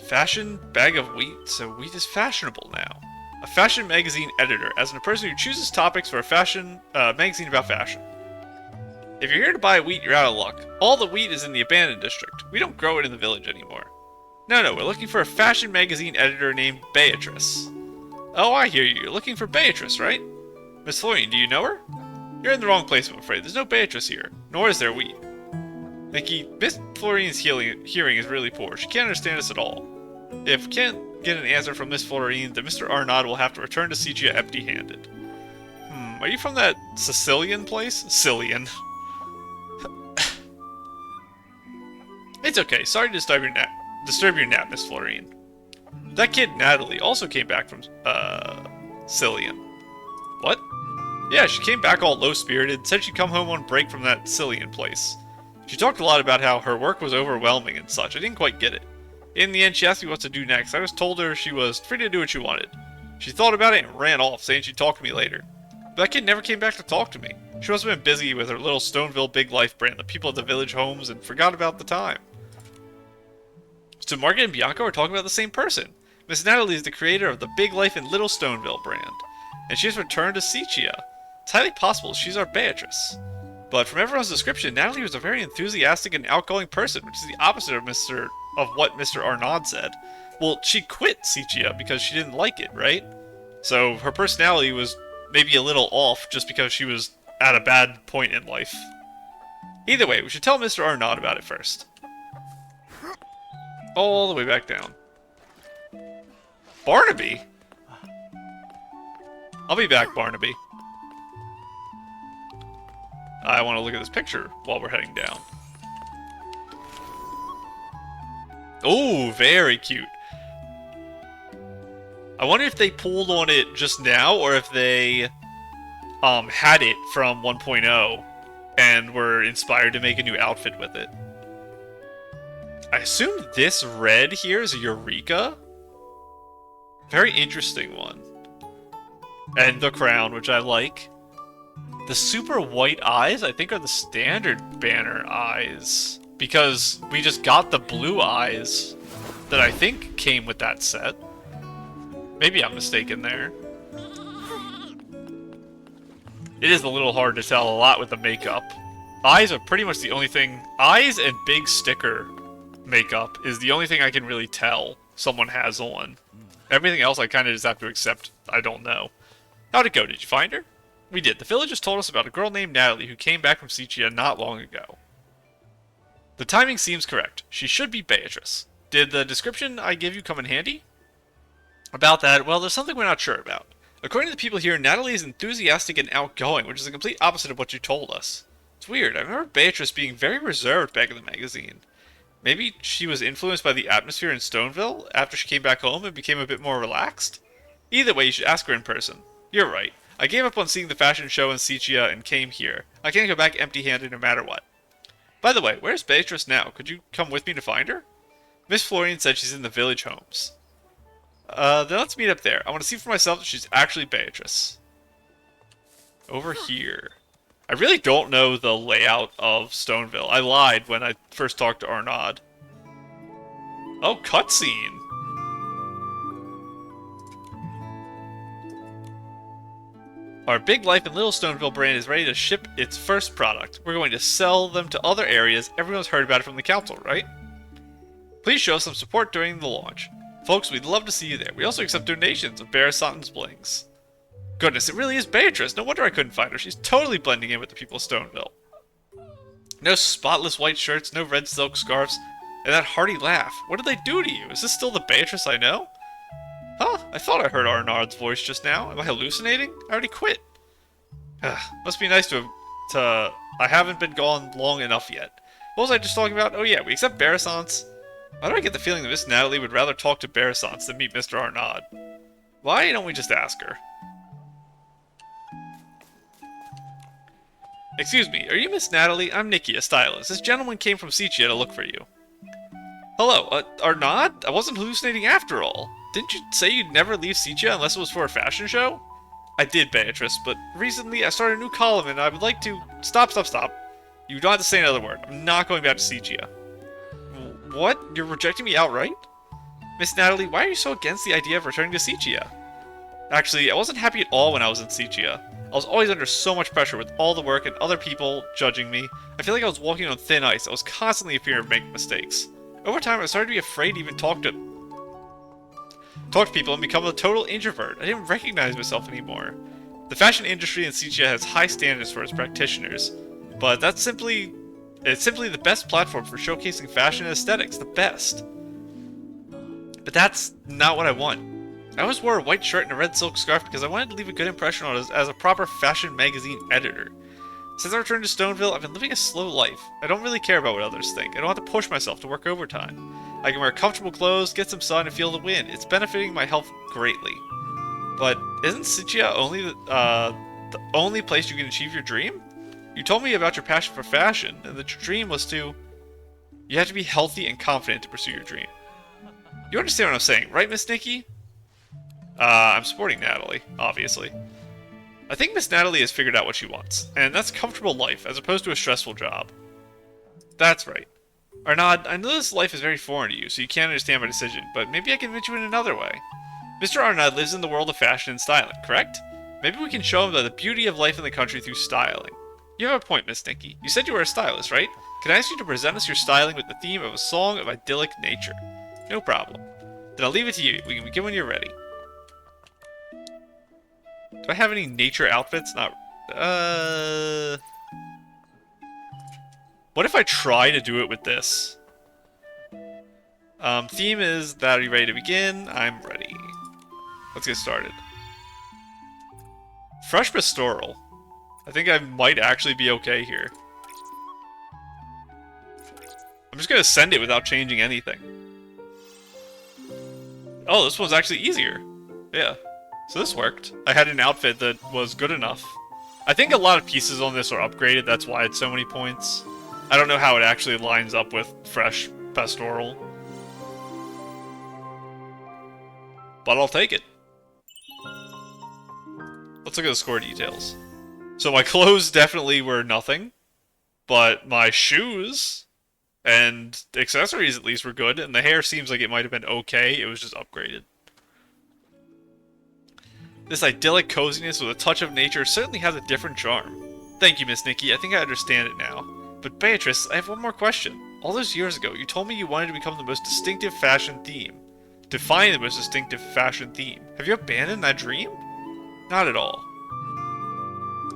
Fashion? Bag of wheat? So wheat is fashionable now. A fashion magazine editor, as in a person who chooses topics for a fashion magazine about fashion. If you're here to buy wheat, you're out of luck. All the wheat is in the abandoned district. We don't grow it in the village anymore. No, we're looking for a fashion magazine editor named Beatrice. Oh, I hear you. You're looking for Beatrice, right? Miss Florian, do you know her? You're in the wrong place, I'm afraid. There's no Beatrice here, nor is there wheat. Nikki, Miss Florian's hearing is really poor. She can't understand us at all. If we can't get an answer from Miss Florian, then Mr. Arnaud will have to return to Sigia empty-handed. Are you from that Sicilian place? Sicilian. It's okay. Sorry to disturb your nap, Miss Florian. That kid, Natalie, also came back from, Sicilian. What? Yeah, she came back all low-spirited, said she'd come home on break from that Sicilian place. She talked a lot about how her work was overwhelming and such. I didn't quite get it. In the end, she asked me what to do next. I just told her she was free to do what she wanted. She thought about it and ran off, saying she'd talk to me later. But that kid never came back to talk to me. She must have been busy with her little Stoneville Big Life brand, the people at the village homes, and forgot about the time. So Margaret and Bianca are talking about the same person. Miss Natalie is the creator of the Big Life and Little Stoneville brand, and she has returned to Sigia. It's highly possible she's our Beatrice. But from everyone's description, Natalie was a very enthusiastic and outgoing person, which is the opposite of what Mr. Arnaud said. Well, she quit Sigia because she didn't like it, right? So her personality was maybe a little off just because she was at a bad point in life. Either way, we should tell Mr. Arnaud about it first. All the way back down. Barnaby? I'll be back, Barnaby. I want to look at this picture while we're heading down. Oh, very cute. I wonder if they pulled on it just now, or if they had it from 1.0 and were inspired to make a new outfit with it. I assume this red here is a Eureka. Very interesting one. And the crown, which I like. The super white eyes, I think, are the standard banner eyes. Because we just got the blue eyes that I think came with that set. Maybe I'm mistaken there. It is a little hard to tell a lot with the makeup. Eyes are pretty much the only thing... Eyes and big sticker makeup is the only thing I can really tell someone has on. Everything else I kind of just have to accept I don't know. How'd it go? Did you find her? We did. The villagers told us about a girl named Natalie who came back from Sigia not long ago. The timing seems correct. She should be Beatrice. Did the description I give you come in handy? About that, well, there's something we're not sure about. According to the people here, Natalie is enthusiastic and outgoing, which is the complete opposite of what you told us. It's weird. I remember Beatrice being very reserved back in the magazine. Maybe she was influenced by the atmosphere in Stoneville after she came back home and became a bit more relaxed? Either way, you should ask her in person. You're right. I gave up on seeing the fashion show in Sigia and came here. I can't go back empty-handed no matter what. By the way, where's Beatrice now? Could you come with me to find her? Miss Florian said she's in the village homes. Then let's meet up there. I want to see for myself if she's actually Beatrice. Over here. I really don't know the layout of Stoneville. I lied when I first talked to Arnaud. Oh, cutscene. Our Big Life and Little Stoneville brand is ready to ship its first product. We're going to sell them to other areas. Everyone's heard about it from the council, right? Please show some support during the launch. Folks, we'd love to see you there. We also accept donations of Barasan's blings. Goodness, it really is Beatrice. No wonder I couldn't find her. She's totally blending in with the people of Stoneville. No spotless white shirts, no red silk scarves, and that hearty laugh. What did they do to you? Is this still the Beatrice I know? Huh? I thought I heard Arnaud's voice just now. Am I hallucinating? I already quit. Must be nice to I haven't been gone long enough yet. What was I just talking about? Oh yeah, we accept Barasan's. Why do I get the feeling that Miss Natalie would rather talk to Barasan's than meet Mr. Arnaud? Why don't we just ask her? Excuse me, are you Miss Natalie? I'm Nikki, a stylist. This gentleman came from Sigia to look for you. Hello, Arnaud? I wasn't hallucinating after all. Didn't you say you'd never leave Sigia unless it was for a fashion show? I did, Beatrice, but recently I started a new column and I would like to... Stop. You don't have to say another word. I'm not going back to Sigia. What? You're rejecting me outright? Miss Natalie, why are you so against the idea of returning to Sigia? Actually, I wasn't happy at all when I was in Sigia. I was always under so much pressure with all the work and other people judging me. I feel like I was walking on thin ice. I was constantly in fear of making mistakes. Over time, I started to be afraid to even talk to... talk to people, and become a total introvert. I didn't recognize myself anymore. The fashion industry in Sitia has high standards for its practitioners, but it's simply the best platform for showcasing fashion and aesthetics, the best. But that's not what I want. I always wore a white shirt and a red silk scarf because I wanted to leave a good impression on it as a proper fashion magazine editor. Since I returned to Stoneville, I've been living a slow life. I don't really care about what others think. I don't have to push myself to work overtime. I can wear comfortable clothes, get some sun, and feel the wind. It's benefiting my health greatly. But isn't Sitia only the only place you can achieve your dream? You told me about your passion for fashion, and that your dream was to... You have to be healthy and confident to pursue your dream. You understand what I'm saying, right, Miss Nikki? I'm supporting Natalie, obviously. I think Miss Natalie has figured out what she wants, and that's a comfortable life, as opposed to a stressful job. That's right. Arnaud, I know this life is very foreign to you, so you can't understand my decision, but maybe I can convince you in another way. Mr. Arnaud lives in the world of fashion and styling, correct? Maybe we can show him the beauty of life in the country through styling. You have a point, Miss Nikki. You said you were a stylist, right? Can I ask you to present us your styling with the theme of a song of idyllic nature? No problem. Then I'll leave it to you. We can begin when you're ready. Do I have any nature outfits? Not... What if I try to do it with this? Theme is that, are you ready to begin? I'm ready. Let's get started. Fresh Pastoral. I think I might actually be okay here. I'm just gonna send it without changing anything. Oh, this one's actually easier. Yeah. So this worked. I had an outfit that was good enough. I think a lot of pieces on this are upgraded, that's why it's so many points. I don't know how it actually lines up with Fresh Pastoral. But I'll take it. Let's look at the score details. So my clothes definitely were nothing, but my shoes and accessories at least were good, and the hair seems like it might have been okay, it was just upgraded. This idyllic coziness with a touch of nature certainly has a different charm. Thank you, Miss Nikki, I think I understand it now. But Beatrice, I have one more question. All those years ago, you told me you wanted to become the most distinctive fashion theme. Define the most distinctive fashion theme. Have you abandoned that dream? Not at all.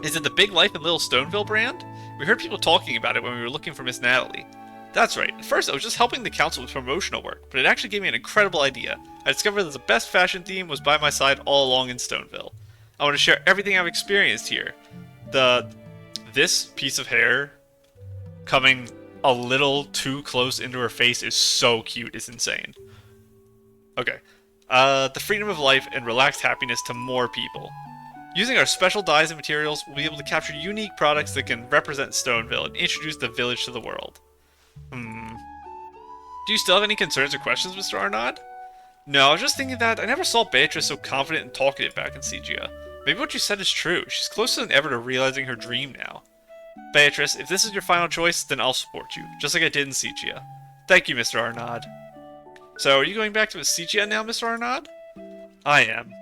Is it the Big Life in Little Stoneville brand? We heard people talking about it when we were looking for Miss Natalie. That's right. At first, I was just helping the council with promotional work, but it actually gave me an incredible idea. I discovered that the best fashion theme was by my side all along in Stoneville. I want to share everything I've experienced here. This piece of hair coming a little too close into her face is so cute. It's insane. Okay. The freedom of life and relaxed happiness to more people. Using our special dyes and materials, we'll be able to capture unique products that can represent Stoneville and introduce the village to the world. Do you still have any concerns or questions, Mr. Arnaud? No, I was just thinking that I never saw Beatrice so confident and talkative back in Sitia. Maybe what you said is true. She's closer than ever to realizing her dream now. Beatrice, if this is your final choice, then I'll support you, just like I did in Sitia. Thank you, Mr. Arnaud. So, are you going back to Sitia now, Mr. Arnaud? I am.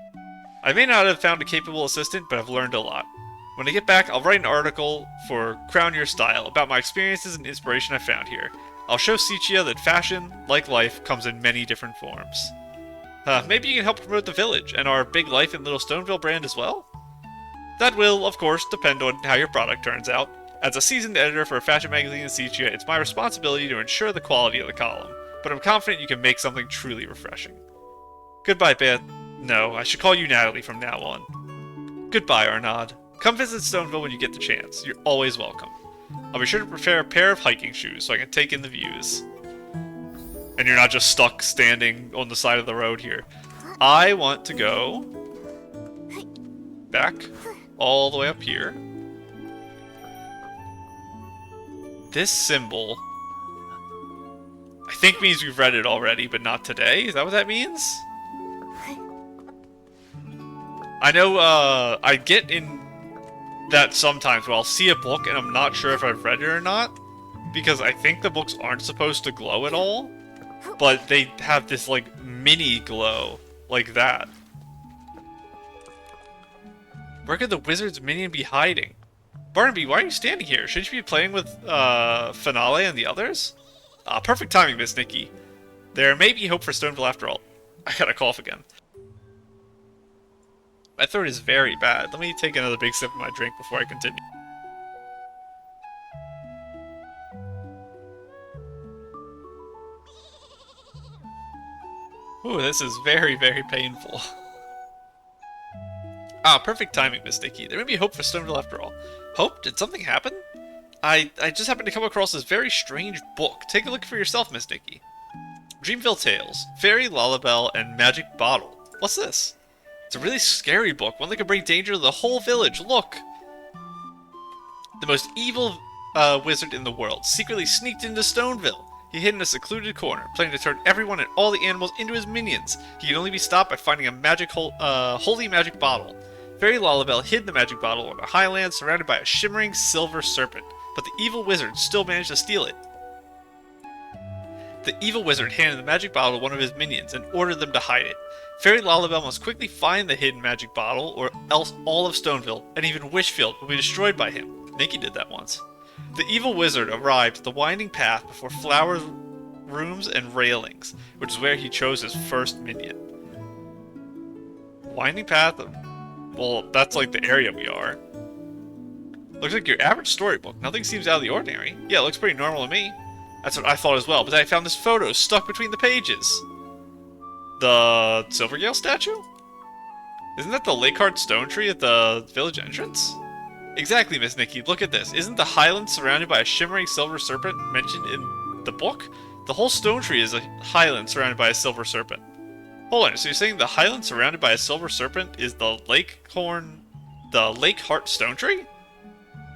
I may not have found a capable assistant, but I've learned a lot. When I get back, I'll write an article for Crown Your Style about my experiences and inspiration I found here. I'll show Sitia that fashion, like life, comes in many different forms. Maybe you can help promote the village and our Big Life in Little Stoneville brand as well? That will, of course, depend on how your product turns out. As a seasoned editor for a fashion magazine in Sitia, it's my responsibility to ensure the quality of the column, but I'm confident you can make something truly refreshing. Goodbye, Beth. No, I should call you Natalie from now on. Goodbye, Arnaud. Come visit Stoneville when you get the chance. You're always welcome. I'll be sure to prepare a pair of hiking shoes so I can take in the views. And you're not just stuck standing on the side of the road here. I want to go back all the way up here. This symbol, I think means we've read it already, but not today. Is that what that means? I know I get in that sometimes where I'll see a book and I'm not sure if I've read it or not, because I think the books aren't supposed to glow at all, but they have this like mini glow like that. Where could the wizard's minion be hiding? Barnaby, why are you standing here? Shouldn't you be playing with Finale and the others? Perfect timing, Miss Nikki. There may be hope for Stoneville after all. I gotta cough again. My throat is very bad. Let me take another big sip of my drink before I continue. Ooh, this is very, very painful. Ah, perfect timing, Miss Nikki. There may be hope for Stoneville after all. Hope? Did something happen? I just happened to come across this very strange book. Take a look for yourself, Miss Nikki. Dreamville Tales, Fairy, Lullaby, and Magic Bottle. What's this? It's a really scary book, one that could bring danger to the whole village. Look! The most evil wizard in the world secretly sneaked into Stoneville. He hid in a secluded corner, planning to turn everyone and all the animals into his minions. He can only be stopped by finding a holy magic bottle. Fairy Lullaby hid the magic bottle on a highland surrounded by a shimmering silver serpent, but the evil wizard still managed to steal it. The evil wizard handed the magic bottle to one of his minions and ordered them to hide it. Fairy Lullaby must quickly find the hidden magic bottle, or else all of Stoneville, and even Wishfield, will be destroyed by him. Nikki did that once. The evil wizard arrived at the winding path before flowers, rooms, and railings, which is where he chose his first minion. Winding path? Well, that's like the area we are. Looks like your average storybook. Nothing seems out of the ordinary. Yeah, it looks pretty normal to me. That's what I thought as well, but then I found this photo stuck between the pages. The Silvergale statue? Isn't that the Lakeheart stone tree at the village entrance? Exactly, Miss Nikki. Look at this. Isn't the highland surrounded by a shimmering silver serpent mentioned in the book? The whole stone tree is a highland surrounded by a silver serpent. Hold on, so you're saying the highland surrounded by a silver serpent is the Lakeheart stone tree?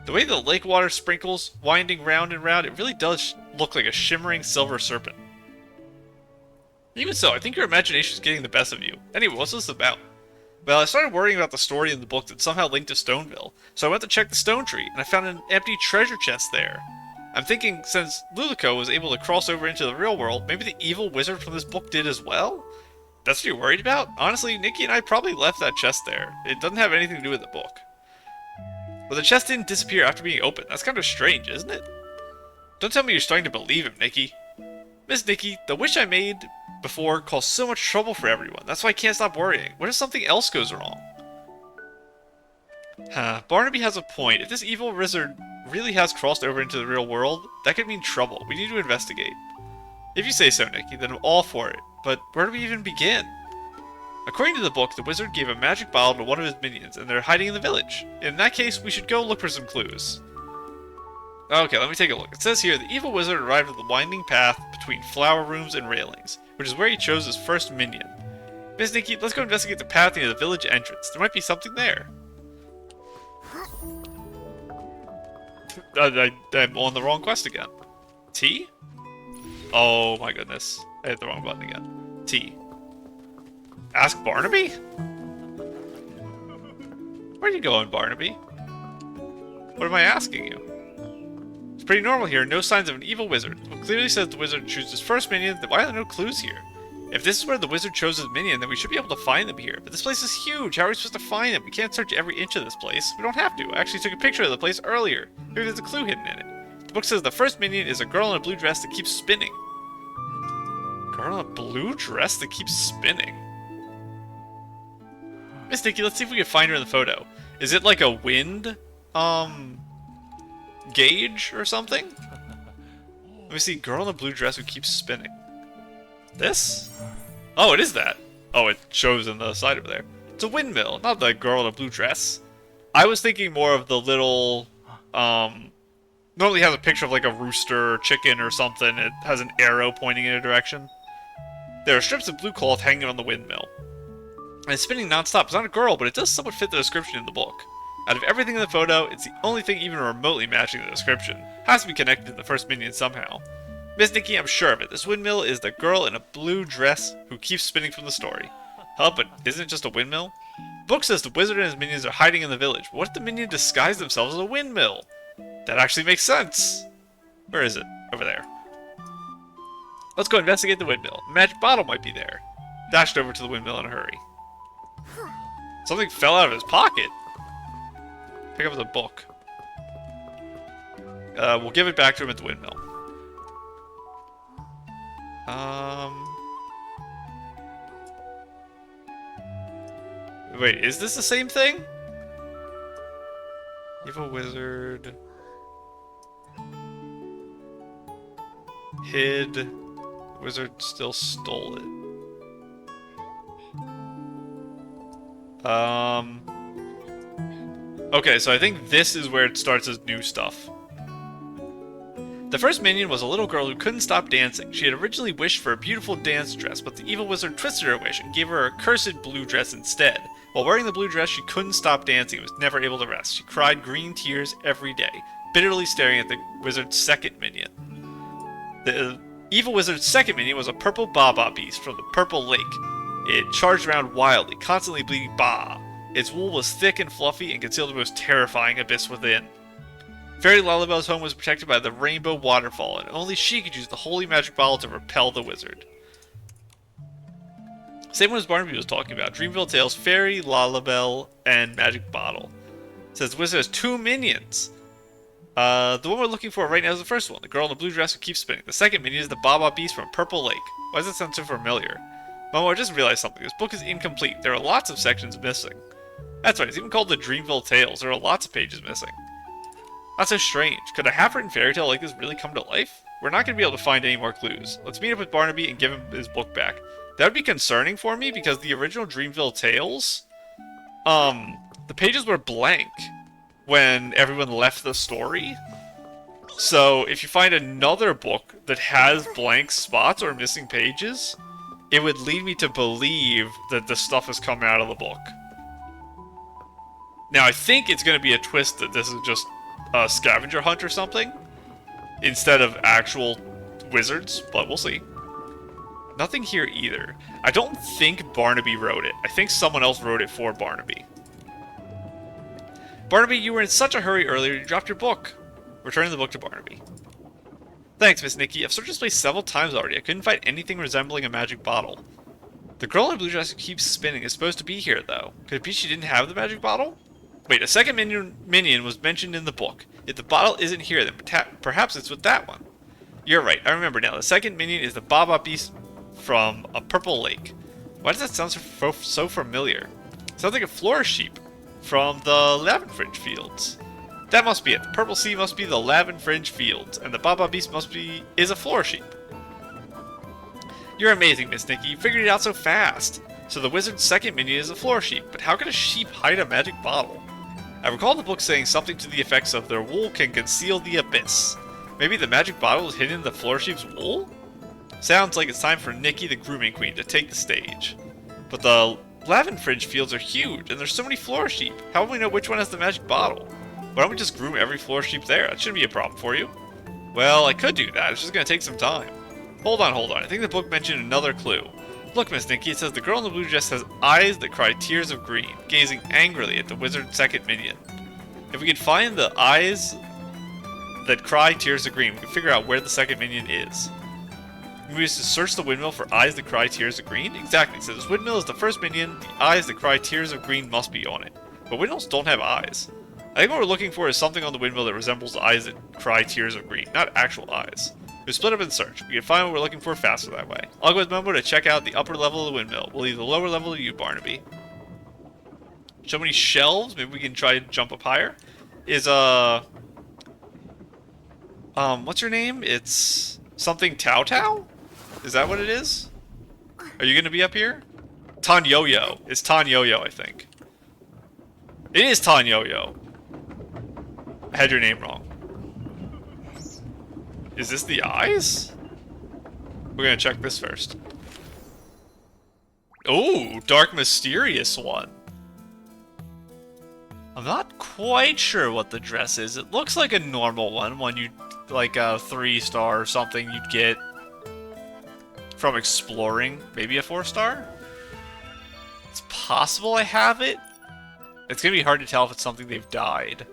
The way the lake water sprinkles, winding round and round, it really does look like a shimmering silver serpent. Even so, I think your imagination is getting the best of you. Anyway, what's this about? Well, I started worrying about the story in the book that somehow linked to Stoneville, so I went to check the stone tree, and I found an empty treasure chest there. I'm thinking, since Lulico was able to cross over into the real world, maybe the evil wizard from this book did as well? That's what you're worried about? Honestly, Nikki and I probably left that chest there. It doesn't have anything to do with the book. But the chest didn't disappear after being opened. That's kind of strange, isn't it? Don't tell me you're starting to believe him, Nikki. Miss Nikki, the wish I made before caused so much trouble for everyone. That's why I can't stop worrying. What if something else goes wrong? Barnaby has a point. If this evil wizard really has crossed over into the real world, that could mean trouble. We need to investigate. If you say so, Nikki, then I'm all for it. But where do we even begin? According to the book, the wizard gave a magic bottle to one of his minions, and they're hiding in the village. In that case, we should go look for some clues. Okay, let me take a look. It says here, the evil wizard arrived at the winding path between flower rooms and railings, which is where he chose his first minion. Miss Nikki, let's go investigate the path near the village entrance. There might be something there. I'm on the wrong quest again. T? Oh my goodness. I hit the wrong button again. T. Ask Barnaby? Where are you going, Barnaby? What am I asking you? It's pretty normal here, no signs of an evil wizard. It clearly says the wizard chose his first minion, then why are there no clues here? If this is where the wizard chose his minion, then we should be able to find them here. But this place is huge, how are we supposed to find them? We can't search every inch of this place. We don't have to. I actually took a picture of the place earlier. Maybe there's a clue hidden in it. The book says the first minion is a girl in a blue dress that keeps spinning. Girl in a blue dress that keeps spinning? Miss Nikki, let's see if we can find her in the photo. Is it like a wind, gauge or something? Let me see, girl in a blue dress who keeps spinning. This? Oh, it is that. Oh, it shows in the side over there. It's a windmill, not the girl in a blue dress. I was thinking more of the little, normally has a picture of like a rooster or chicken or something. It has an arrow pointing in a direction. There are strips of blue cloth hanging on the windmill. And it's spinning non-stop. It's not a girl, but it does somewhat fit the description in the book. Out of everything in the photo, it's the only thing even remotely matching the description. Has to be connected to the first minion somehow. Miss Nikki, I'm sure of it. This windmill is the girl in a blue dress who keeps spinning from the story. Huh, but isn't it just a windmill? The book says the wizard and his minions are hiding in the village. What if the minion disguised themselves as a windmill? That actually makes sense. Where is it? Over there. Let's go investigate the windmill. The magic bottle might be there. Dashed over to the windmill in a hurry. Something fell out of his pocket. Pick up the book. We'll give it back to him at the windmill. Wait, is this the same thing? Evil wizard... hid... Wizard still stole it. Okay, so I think this is where it starts as new stuff. The first minion was a little girl who couldn't stop dancing. She had originally wished for a beautiful dance dress, but the evil wizard twisted her wish and gave her a cursed blue dress instead. While wearing the blue dress, she couldn't stop dancing and was never able to rest. She cried green tears every day, bitterly staring at the wizard's second minion. The evil wizard's second minion was a purple Baba beast from the Purple Lake. It charged around wildly, constantly bleeding Ba. Its wool was thick and fluffy and concealed the most terrifying abyss within. Fairy Lullabelle's home was protected by the Rainbow Waterfall, and only she could use the holy magic bottle to repel the wizard. Same one as Barnaby was talking about. Dreamville Tales, Fairy, Lullabelle, and Magic Bottle. It says the wizard has 2 minions. The one we're looking for right now is the first one, the girl in the blue dress who keeps spinning. The second minion is the Baba Beast from Purple Lake. Why does that sound so familiar? Momo, I just realized something. This book is incomplete. There are lots of sections missing. That's right, it's even called the Dreamville Tales. There are lots of pages missing. That's so strange. Could a half-written fairy tale like this really come to life? We're not going to be able to find any more clues. Let's meet up with Barnaby and give him his book back. That would be concerning for me because the original Dreamville Tales, the pages were blank when everyone left the story. So if you find another book that has blank spots or missing pages, it would lead me to believe that the stuff has come out of the book. Now I think it's going to be a twist that this is just a scavenger hunt or something, instead of actual wizards, but we'll see. Nothing here either. I don't think Barnaby wrote it. I think someone else wrote it for Barnaby. Barnaby, you were in such a hurry earlier, you dropped your book. Returning the book to Barnaby. Thanks, Miss Nikki. I've searched this place several times already. I couldn't find anything resembling a magic bottle. The girl in the blue dress who keeps spinning is supposed to be here, though. Could it be she didn't have the magic bottle? Wait, a second minion was mentioned in the book. If the bottle isn't here, then perhaps it's with that one. You're right, I remember now. The second minion is the Baba Beast from a Purple Lake. Why does that sound so familiar? It sounds like a floor sheep from the Lavenfringe Fields. That must be it. The Purple Sea must be the Lavenfringe Fields, and the Baba Beast is a floor sheep. You're amazing, Miss Nikki. You figured it out so fast. So the wizard's second minion is a floor sheep, but how can a sheep hide a magic bottle? I recall the book saying something to the effects of their wool can conceal the abyss. Maybe the magic bottle is hidden in the floor sheep's wool? Sounds like it's time for Nikki, the grooming queen, to take the stage. But the Lavenfringe Fields are huge, and there's so many floor sheep. How will we know which one has the magic bottle? Why don't we just groom every floor sheep there? That shouldn't be a problem for you. Well, I could do that. It's just going to take some time. Hold on. I think the book mentioned another clue. Look, Miss Nikki, it says the girl in the blue dress has eyes that cry tears of green, gazing angrily at the wizard's second minion. If we could find the eyes that cry tears of green, we can figure out where the second minion is. We used to search the windmill for eyes that cry tears of green? Exactly. So this windmill is the first minion. The eyes that cry tears of green must be on it. But windmills don't have eyes. I think what we're looking for is something on the windmill that resembles the eyes that cry tears of green, not actual eyes. We split up and search. We can find what we're looking for faster that way. I'll go with Momo to check out the upper level of the windmill. We'll leave the lower level to you, Barnaby. So many shelves. Maybe we can try to jump up higher. What's your name? It's something Tao Tao? Is that what it is? Are you going to be up here? Tan Yo-Yo. It's Tan Yo-Yo, I think. It is Tan Yo-Yo. I had your name wrong. Is this the eyes? We're gonna check this first. Oh, dark mysterious one. I'm not quite sure what the dress is. It looks like a normal one you like a 3-star or something you'd get from exploring. Maybe a 4-star? It's possible I have it. It's gonna be hard to tell if it's something they've dyed.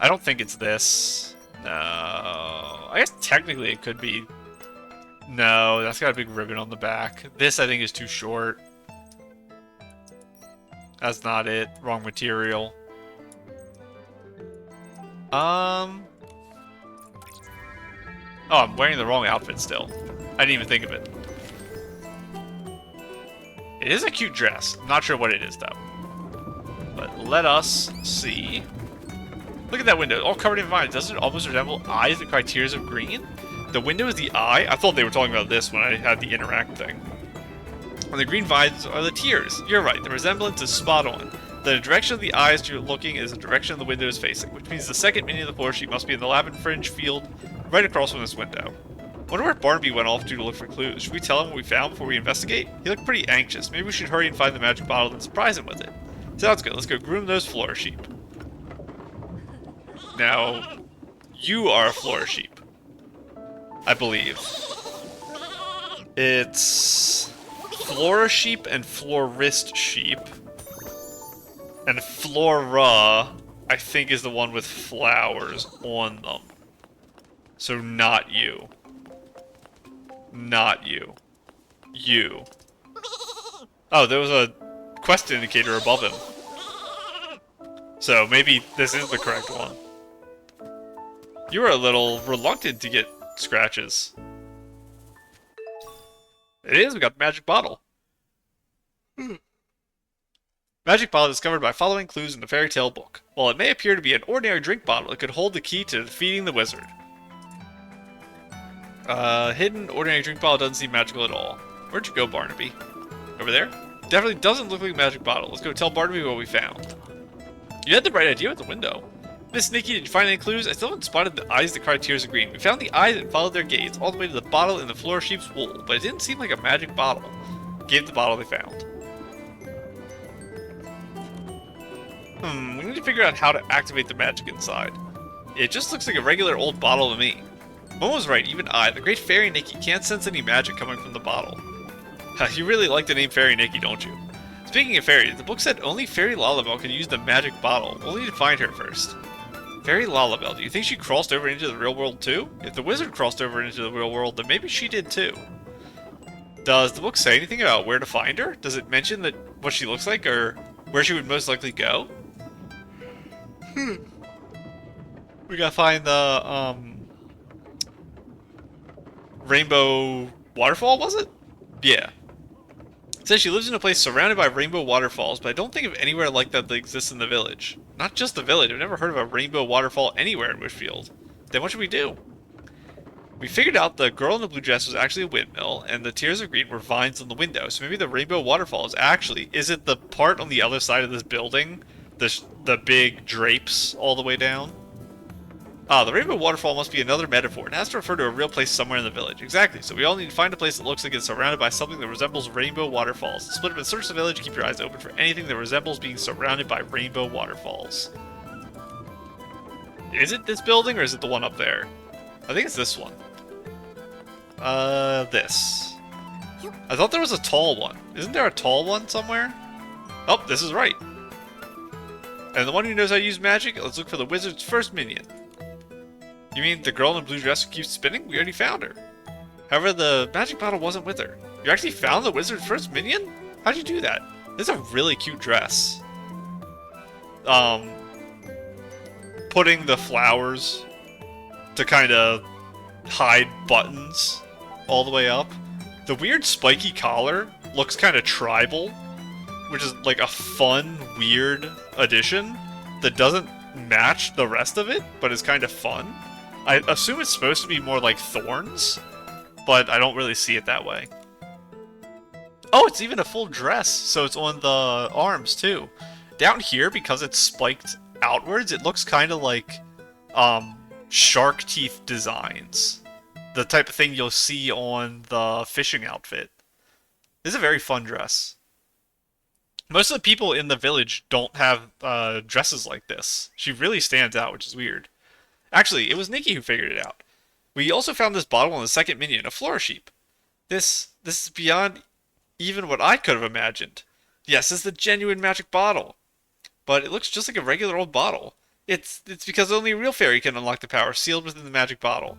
I don't think it's this. No. I guess technically it could be. No, that's got a big ribbon on the back. This, I think, is too short. That's not it. Wrong material. Oh, I'm wearing the wrong outfit still. I didn't even think of it. It is a cute dress. I'm not sure what it is, though. But let us see. Look at that window, all covered in vines. Doesn't it almost resemble eyes that cry tears of green? The window is the eye? I thought they were talking about this when I had the interact thing. And the green vines are the tears. You're right, the resemblance is spot on. The direction of the eyes you're looking is the direction the window is facing, which means the second minion of the floor sheet must be in the lavender fringe field right across from this window. Wonder where Barnaby went off to look for clues. Should we tell him what we found before we investigate? He looked pretty anxious. Maybe we should hurry and find the magic bottle and surprise him with it. Sounds good. Let's go groom those floor sheep. Now, you are a floor sheep. I believe. It's flora sheep and florist sheep. And flora, I think, is the one with flowers on them. So not you. Not you. You. Oh, there was a quest indicator above him. So maybe this is the correct one. You were a little reluctant to get scratches. It is, we got the magic bottle. Magic bottle discovered by following clues in the fairy tale book. While it may appear to be an ordinary drink bottle, it could hold the key to defeating the wizard. Hidden ordinary drink bottle doesn't seem magical at all. Where'd you go, Barnaby? Over there? Definitely doesn't look like a magic bottle. Let's go tell Barnaby what we found. You had the right idea with the window. Miss Nikki, did you find any clues? I still haven't spotted the eyes that cry tears of green. We found the eyes and followed their gaze all the way to the bottle in the floor sheep's wool, but it didn't seem like a magic bottle. Gave the bottle they found. We need to figure out how to activate the magic inside. It just looks like a regular old bottle to me. Mom was right, even I, the great fairy Nikki, can't sense any magic coming from the bottle. You really like the name Fairy Nikki, don't you? Speaking of fairies, the book said only Fairy Lalabelle can use the magic bottle. We'll need to find her first. Fairy Lalabelle, do you think she crossed over into the real world too? If the wizard crossed over into the real world, then maybe she did too. Does the book say anything about where to find her? Does it mention that what she looks like, or where she would most likely go? We gotta find the, Rainbow Waterfall, was it? Yeah. It says she lives in a place surrounded by rainbow waterfalls, but I don't think of anywhere like that exists in the village. Not just the village, I've never heard of a rainbow waterfall anywhere in Wishfield. Then what should we do? We figured out the girl in the blue dress was actually a windmill, and the tears of green were vines on the window, so maybe the rainbow waterfall is actually... Is it the part on the other side of this building? The big drapes all the way down? Ah, the rainbow waterfall must be another metaphor. It has to refer to a real place somewhere in the village. Exactly, so we all need to find a place that looks like it's surrounded by something that resembles rainbow waterfalls. Split up and search the village, keep your eyes open for anything that resembles being surrounded by rainbow waterfalls. Is it this building, or is it the one up there? I think it's this one. This. I thought there was a tall one. Isn't there a tall one somewhere? Oh, this is right. And the one who knows how to use magic? Let's look for the wizard's first minion. You mean the girl in the blue dress who keeps spinning? We already found her. However, the magic bottle wasn't with her. You actually found the wizard's first minion? How'd you do that? This is a really cute dress. Putting the flowers to kind of hide buttons all the way up. The weird spiky collar looks kind of tribal, which is like a fun, weird addition that doesn't match the rest of it, but is kind of fun. I assume it's supposed to be more like thorns, but I don't really see it that way. Oh, it's even a full dress, so it's on the arms too. Down here, because it's spiked outwards, it looks kind of like shark teeth designs. The type of thing you'll see on the fishing outfit. This is a very fun dress. Most of the people in the village don't have dresses like this. She really stands out, which is weird. Actually, it was Nikki who figured it out. We also found this bottle on the second minion, a floor sheep. This is beyond even what I could have imagined. Yes, this is the genuine magic bottle. But it looks just like a regular old bottle. It's because only a real fairy can unlock the power sealed within the magic bottle.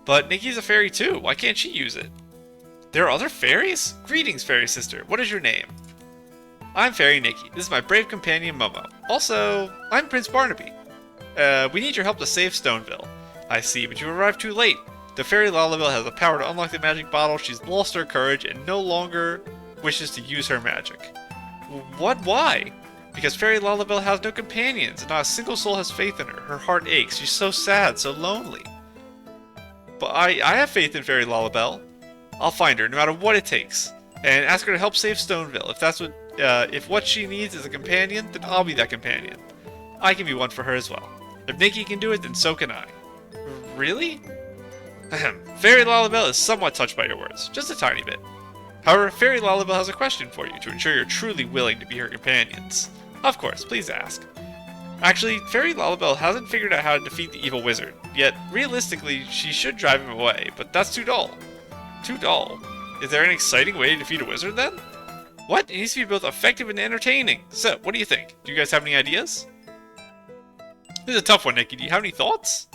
But Nikki's a fairy too. Why can't she use it? There are other fairies? Greetings, fairy sister. What is your name? I'm Fairy Nikki. This is my brave companion, Momo. Also, I'm Prince Barnaby. We need your help to save Stoneville. I see, but you arrived too late. The Fairy Lalabelle has the power to unlock the magic bottle. She's lost her courage and no longer wishes to use her magic. What? Why? Because Fairy Lalabelle has no companions, and not a single soul has faith in her. Her heart aches. She's so sad, so lonely. But I have faith in Fairy Lalabelle. I'll find her, no matter what it takes, and ask her to help save Stoneville. If what she needs is a companion, then I'll be that companion. I can be one for her as well. If Nikki can do it, then so can I. Really? Ahem. Fairy Lalabelle is somewhat touched by your words, just a tiny bit. However, Fairy Lalabelle has a question for you to ensure you're truly willing to be her companions. Of course, please ask. Actually, Fairy Lalabelle hasn't figured out how to defeat the evil wizard, yet realistically, she should drive him away, but that's too dull. Too dull. Is there an exciting way to defeat a wizard then? What? It needs to be both effective and entertaining. So, what do you think? Do you guys have any ideas? This is a tough one, Nikki. Do you have any thoughts?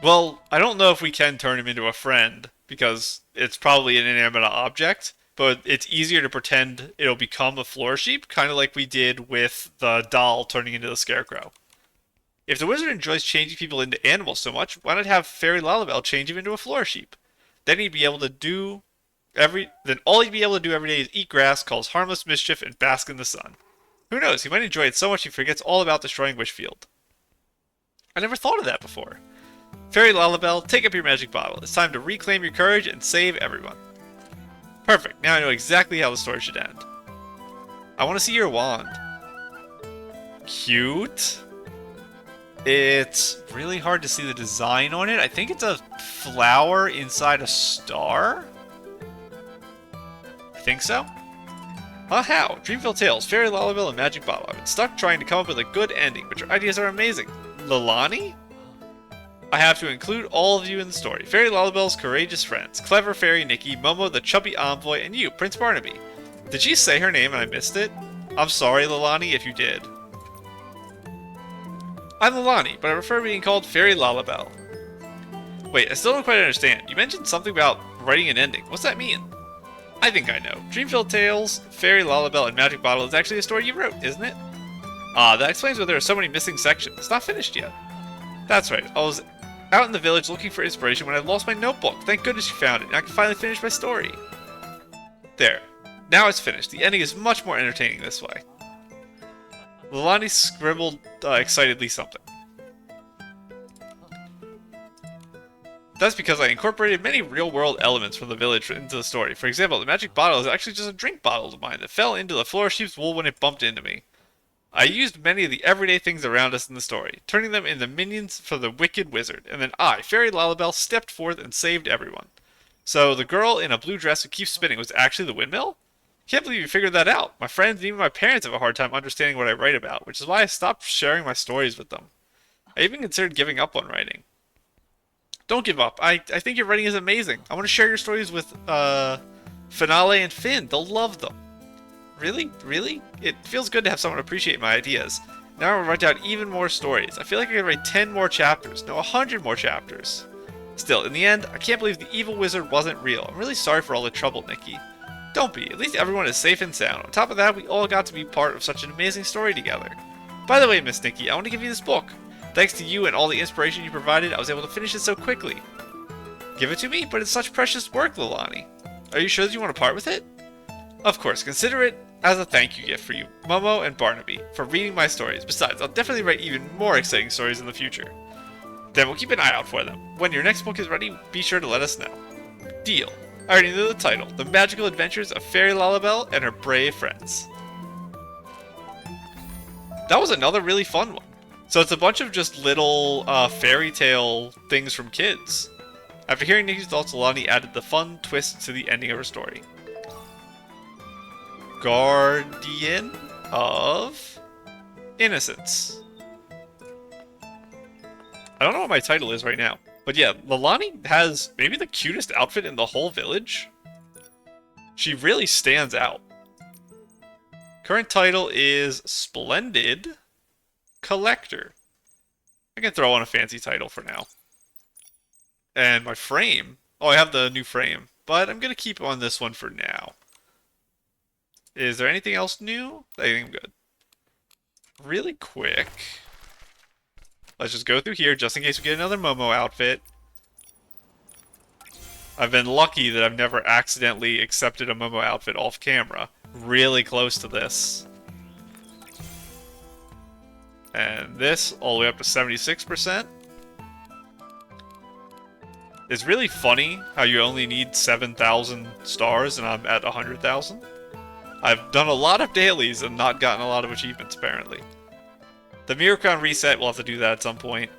Well, I don't know if we can turn him into a friend, because it's probably an inanimate object, but it's easier to pretend it'll become a floor sheep, kind of like we did with the doll turning into the scarecrow. If the wizard enjoys changing people into animals so much, why not have Fairy Lalabelle change him into a floor sheep? Then all he'd be able to do every day is eat grass, cause harmless mischief, and bask in the sun. Who knows, he might enjoy it so much he forgets all about destroying Wishfield. I never thought of that before. Fairy Lalabelle, take up your magic bottle. It's time to reclaim your courage and save everyone. Perfect, now I know exactly how the story should end. I want to see your wand. Cute. It's really hard to see the design on it. I think it's a flower inside a star? I think so. How? Dreamville Tales, Fairy Lalabelle, and Magic Bottle. I've been stuck trying to come up with a good ending, but your ideas are amazing. Lelani? I have to include all of you in the story. Fairy Lalabelle's courageous friends. Clever Fairy Nikki, Momo the chubby envoy, and you, Prince Barnaby. Did she say her name and I missed it? I'm sorry, Lelani, if you did. I'm Lelani, but I prefer being called Fairy Lalabelle. Wait, I still don't quite understand. You mentioned something about writing an ending. What's that mean? I think I know. Dreamville Tales, Fairy Lalabelle, and Magic Bottle is actually a story you wrote, isn't it? Ah, that explains why there are so many missing sections. It's not finished yet. That's right. I was out in the village looking for inspiration when I lost my notebook. Thank goodness you found it, and I can finally finish my story. There. Now it's finished. The ending is much more entertaining this way. Lelani scribbled excitedly something. That's because I incorporated many real-world elements from the village into the story. For example, the magic bottle is actually just a drink bottle of mine that fell into the floor sheep's wool when it bumped into me. I used many of the everyday things around us in the story, turning them into minions for the wicked wizard, and then I, Fairy Lalabelle, stepped forth and saved everyone. So the girl in a blue dress who keeps spinning was actually the windmill? Can't believe you figured that out. My friends and even my parents have a hard time understanding what I write about, which is why I stopped sharing my stories with them. I even considered giving up on writing. Don't give up. I think your writing is amazing. I want to share your stories with Finale and Finn. They'll love them. Really? Really? It feels good to have someone appreciate my ideas. Now I'm going to write down even more stories. I feel like I could write 10 more chapters. No, 100 more chapters. Still, in the end, I can't believe the evil wizard wasn't real. I'm really sorry for all the trouble, Nikki. Don't be. At least everyone is safe and sound. On top of that, we all got to be part of such an amazing story together. By the way, Miss Nikki, I want to give you this book. Thanks to you and all the inspiration you provided, I was able to finish it so quickly. Give it to me, but it's such precious work, Lelani. Are you sure that you want to part with it? Of course, consider it as a thank you gift for you, Momo and Barnaby, for reading my stories. Besides, I'll definitely write even more exciting stories in the future. Then we'll keep an eye out for them. When your next book is ready, be sure to let us know. Deal. I already know the title, The Magical Adventures of Fairy Lalabelle and Her Brave Friends. That was another really fun one. So it's a bunch of just little fairy tale things from kids. After hearing Nikki's thoughts, Lelani added the fun twist to the ending of her story. Guardian of Innocence. I don't know what my title is right now. But yeah, Lelani has maybe the cutest outfit in the whole village. She really stands out. Current title is Splendid Collector. I can throw on a fancy title for now. And my frame. Oh, I have the new frame. But I'm going to keep on this one for now. Is there anything else new? I think I'm good. Really quick. Let's just go through here just in case we get another Momo outfit. I've been lucky that I've never accidentally accepted a Momo outfit off camera. Really close to this. And this, all the way up to 76%. It's really funny how you only need 7,000 stars and I'm at 100,000. I've done a lot of dailies and not gotten a lot of achievements, apparently. The Mirror Crown reset, we'll have to do that at some point.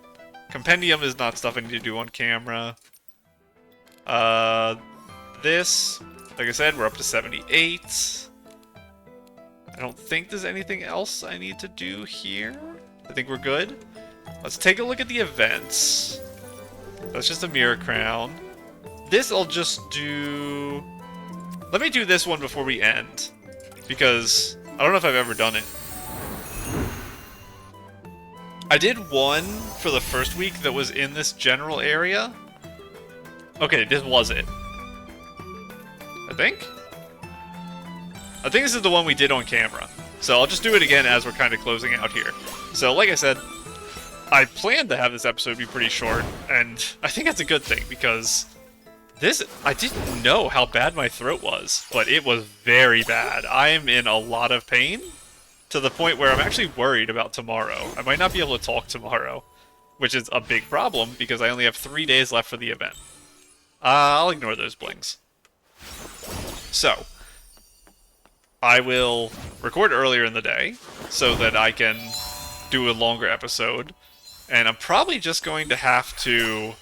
Compendium is not stuff I need to do on camera. This, like I said, we're up to 78. I don't think there's anything else I need to do here. I think we're good. Let's take a look at the events. That's just a Mirror Crown. This I'll just do... Let me do this one before we end. Because I don't know if I've ever done it. I did one for the first week that was in this general area. Okay, this was it. I think this is the one we did on camera. So I'll just do it again as we're kind of closing out here. So like I said, I planned to have this episode be pretty short, and I think that's a good thing, because I didn't know how bad my throat was, but it was very bad. I am in a lot of pain, to the point where I'm actually worried about tomorrow. I might not be able to talk tomorrow, which is a big problem, because I only have 3 days left for the event. I'll ignore those blings. So, I will record earlier in the day, so that I can do a longer episode. And I'm probably just going to have to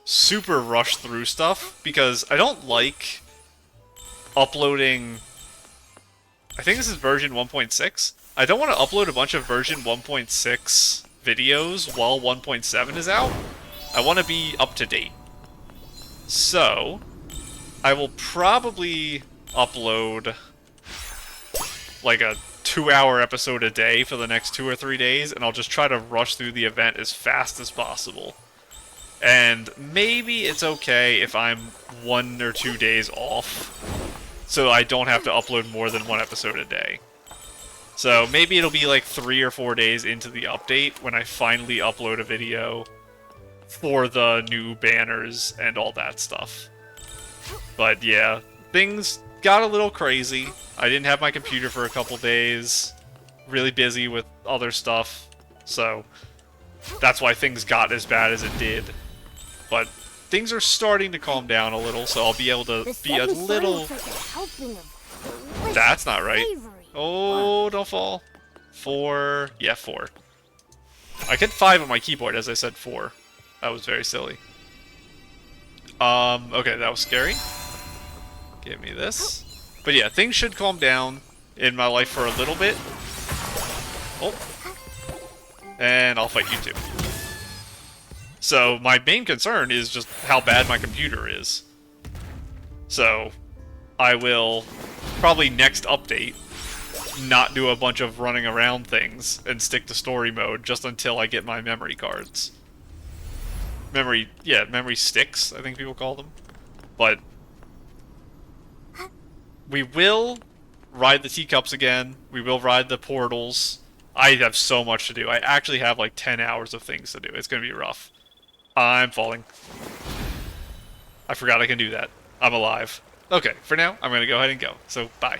super rush through stuff, because I don't like uploading... I think this is version 1.6. I don't want to upload a bunch of version 1.6 videos while 1.7 is out. I want to be up to date. So, I will probably upload like a 2-hour episode a day for the next 2 or 3 days, and I'll just try to rush through the event as fast as possible. And maybe it's okay if I'm 1 or 2 days off, so I don't have to upload more than 1 episode a day. So maybe it'll be like 3 or 4 days into the update when I finally upload a video for the new banners and all that stuff. But yeah, things got a little crazy. I didn't have my computer for a couple days. Really busy with other stuff. So that's why things got as bad as it did. But things are starting to calm down a little, so I'll be able to be a little... That's not right. Oh, don't fall. 4. Yeah, 4. I hit 5 on my keyboard as I said 4. That was very silly. Okay, that was scary. Give me this. But yeah, things should calm down in my life for a little bit. Oh. And I'll fight you too. So, my main concern is just how bad my computer is. So, I will probably next update not do a bunch of running around things and stick to story mode just until I get my memory cards. Memory sticks, I think people call them. But we will ride the teacups again. We will ride the portals. I have so much to do. I actually have like 10 hours of things to do. It's going to be rough. I'm falling. I forgot I can do that. I'm alive. Okay, for now, I'm going to go ahead and go. So, bye.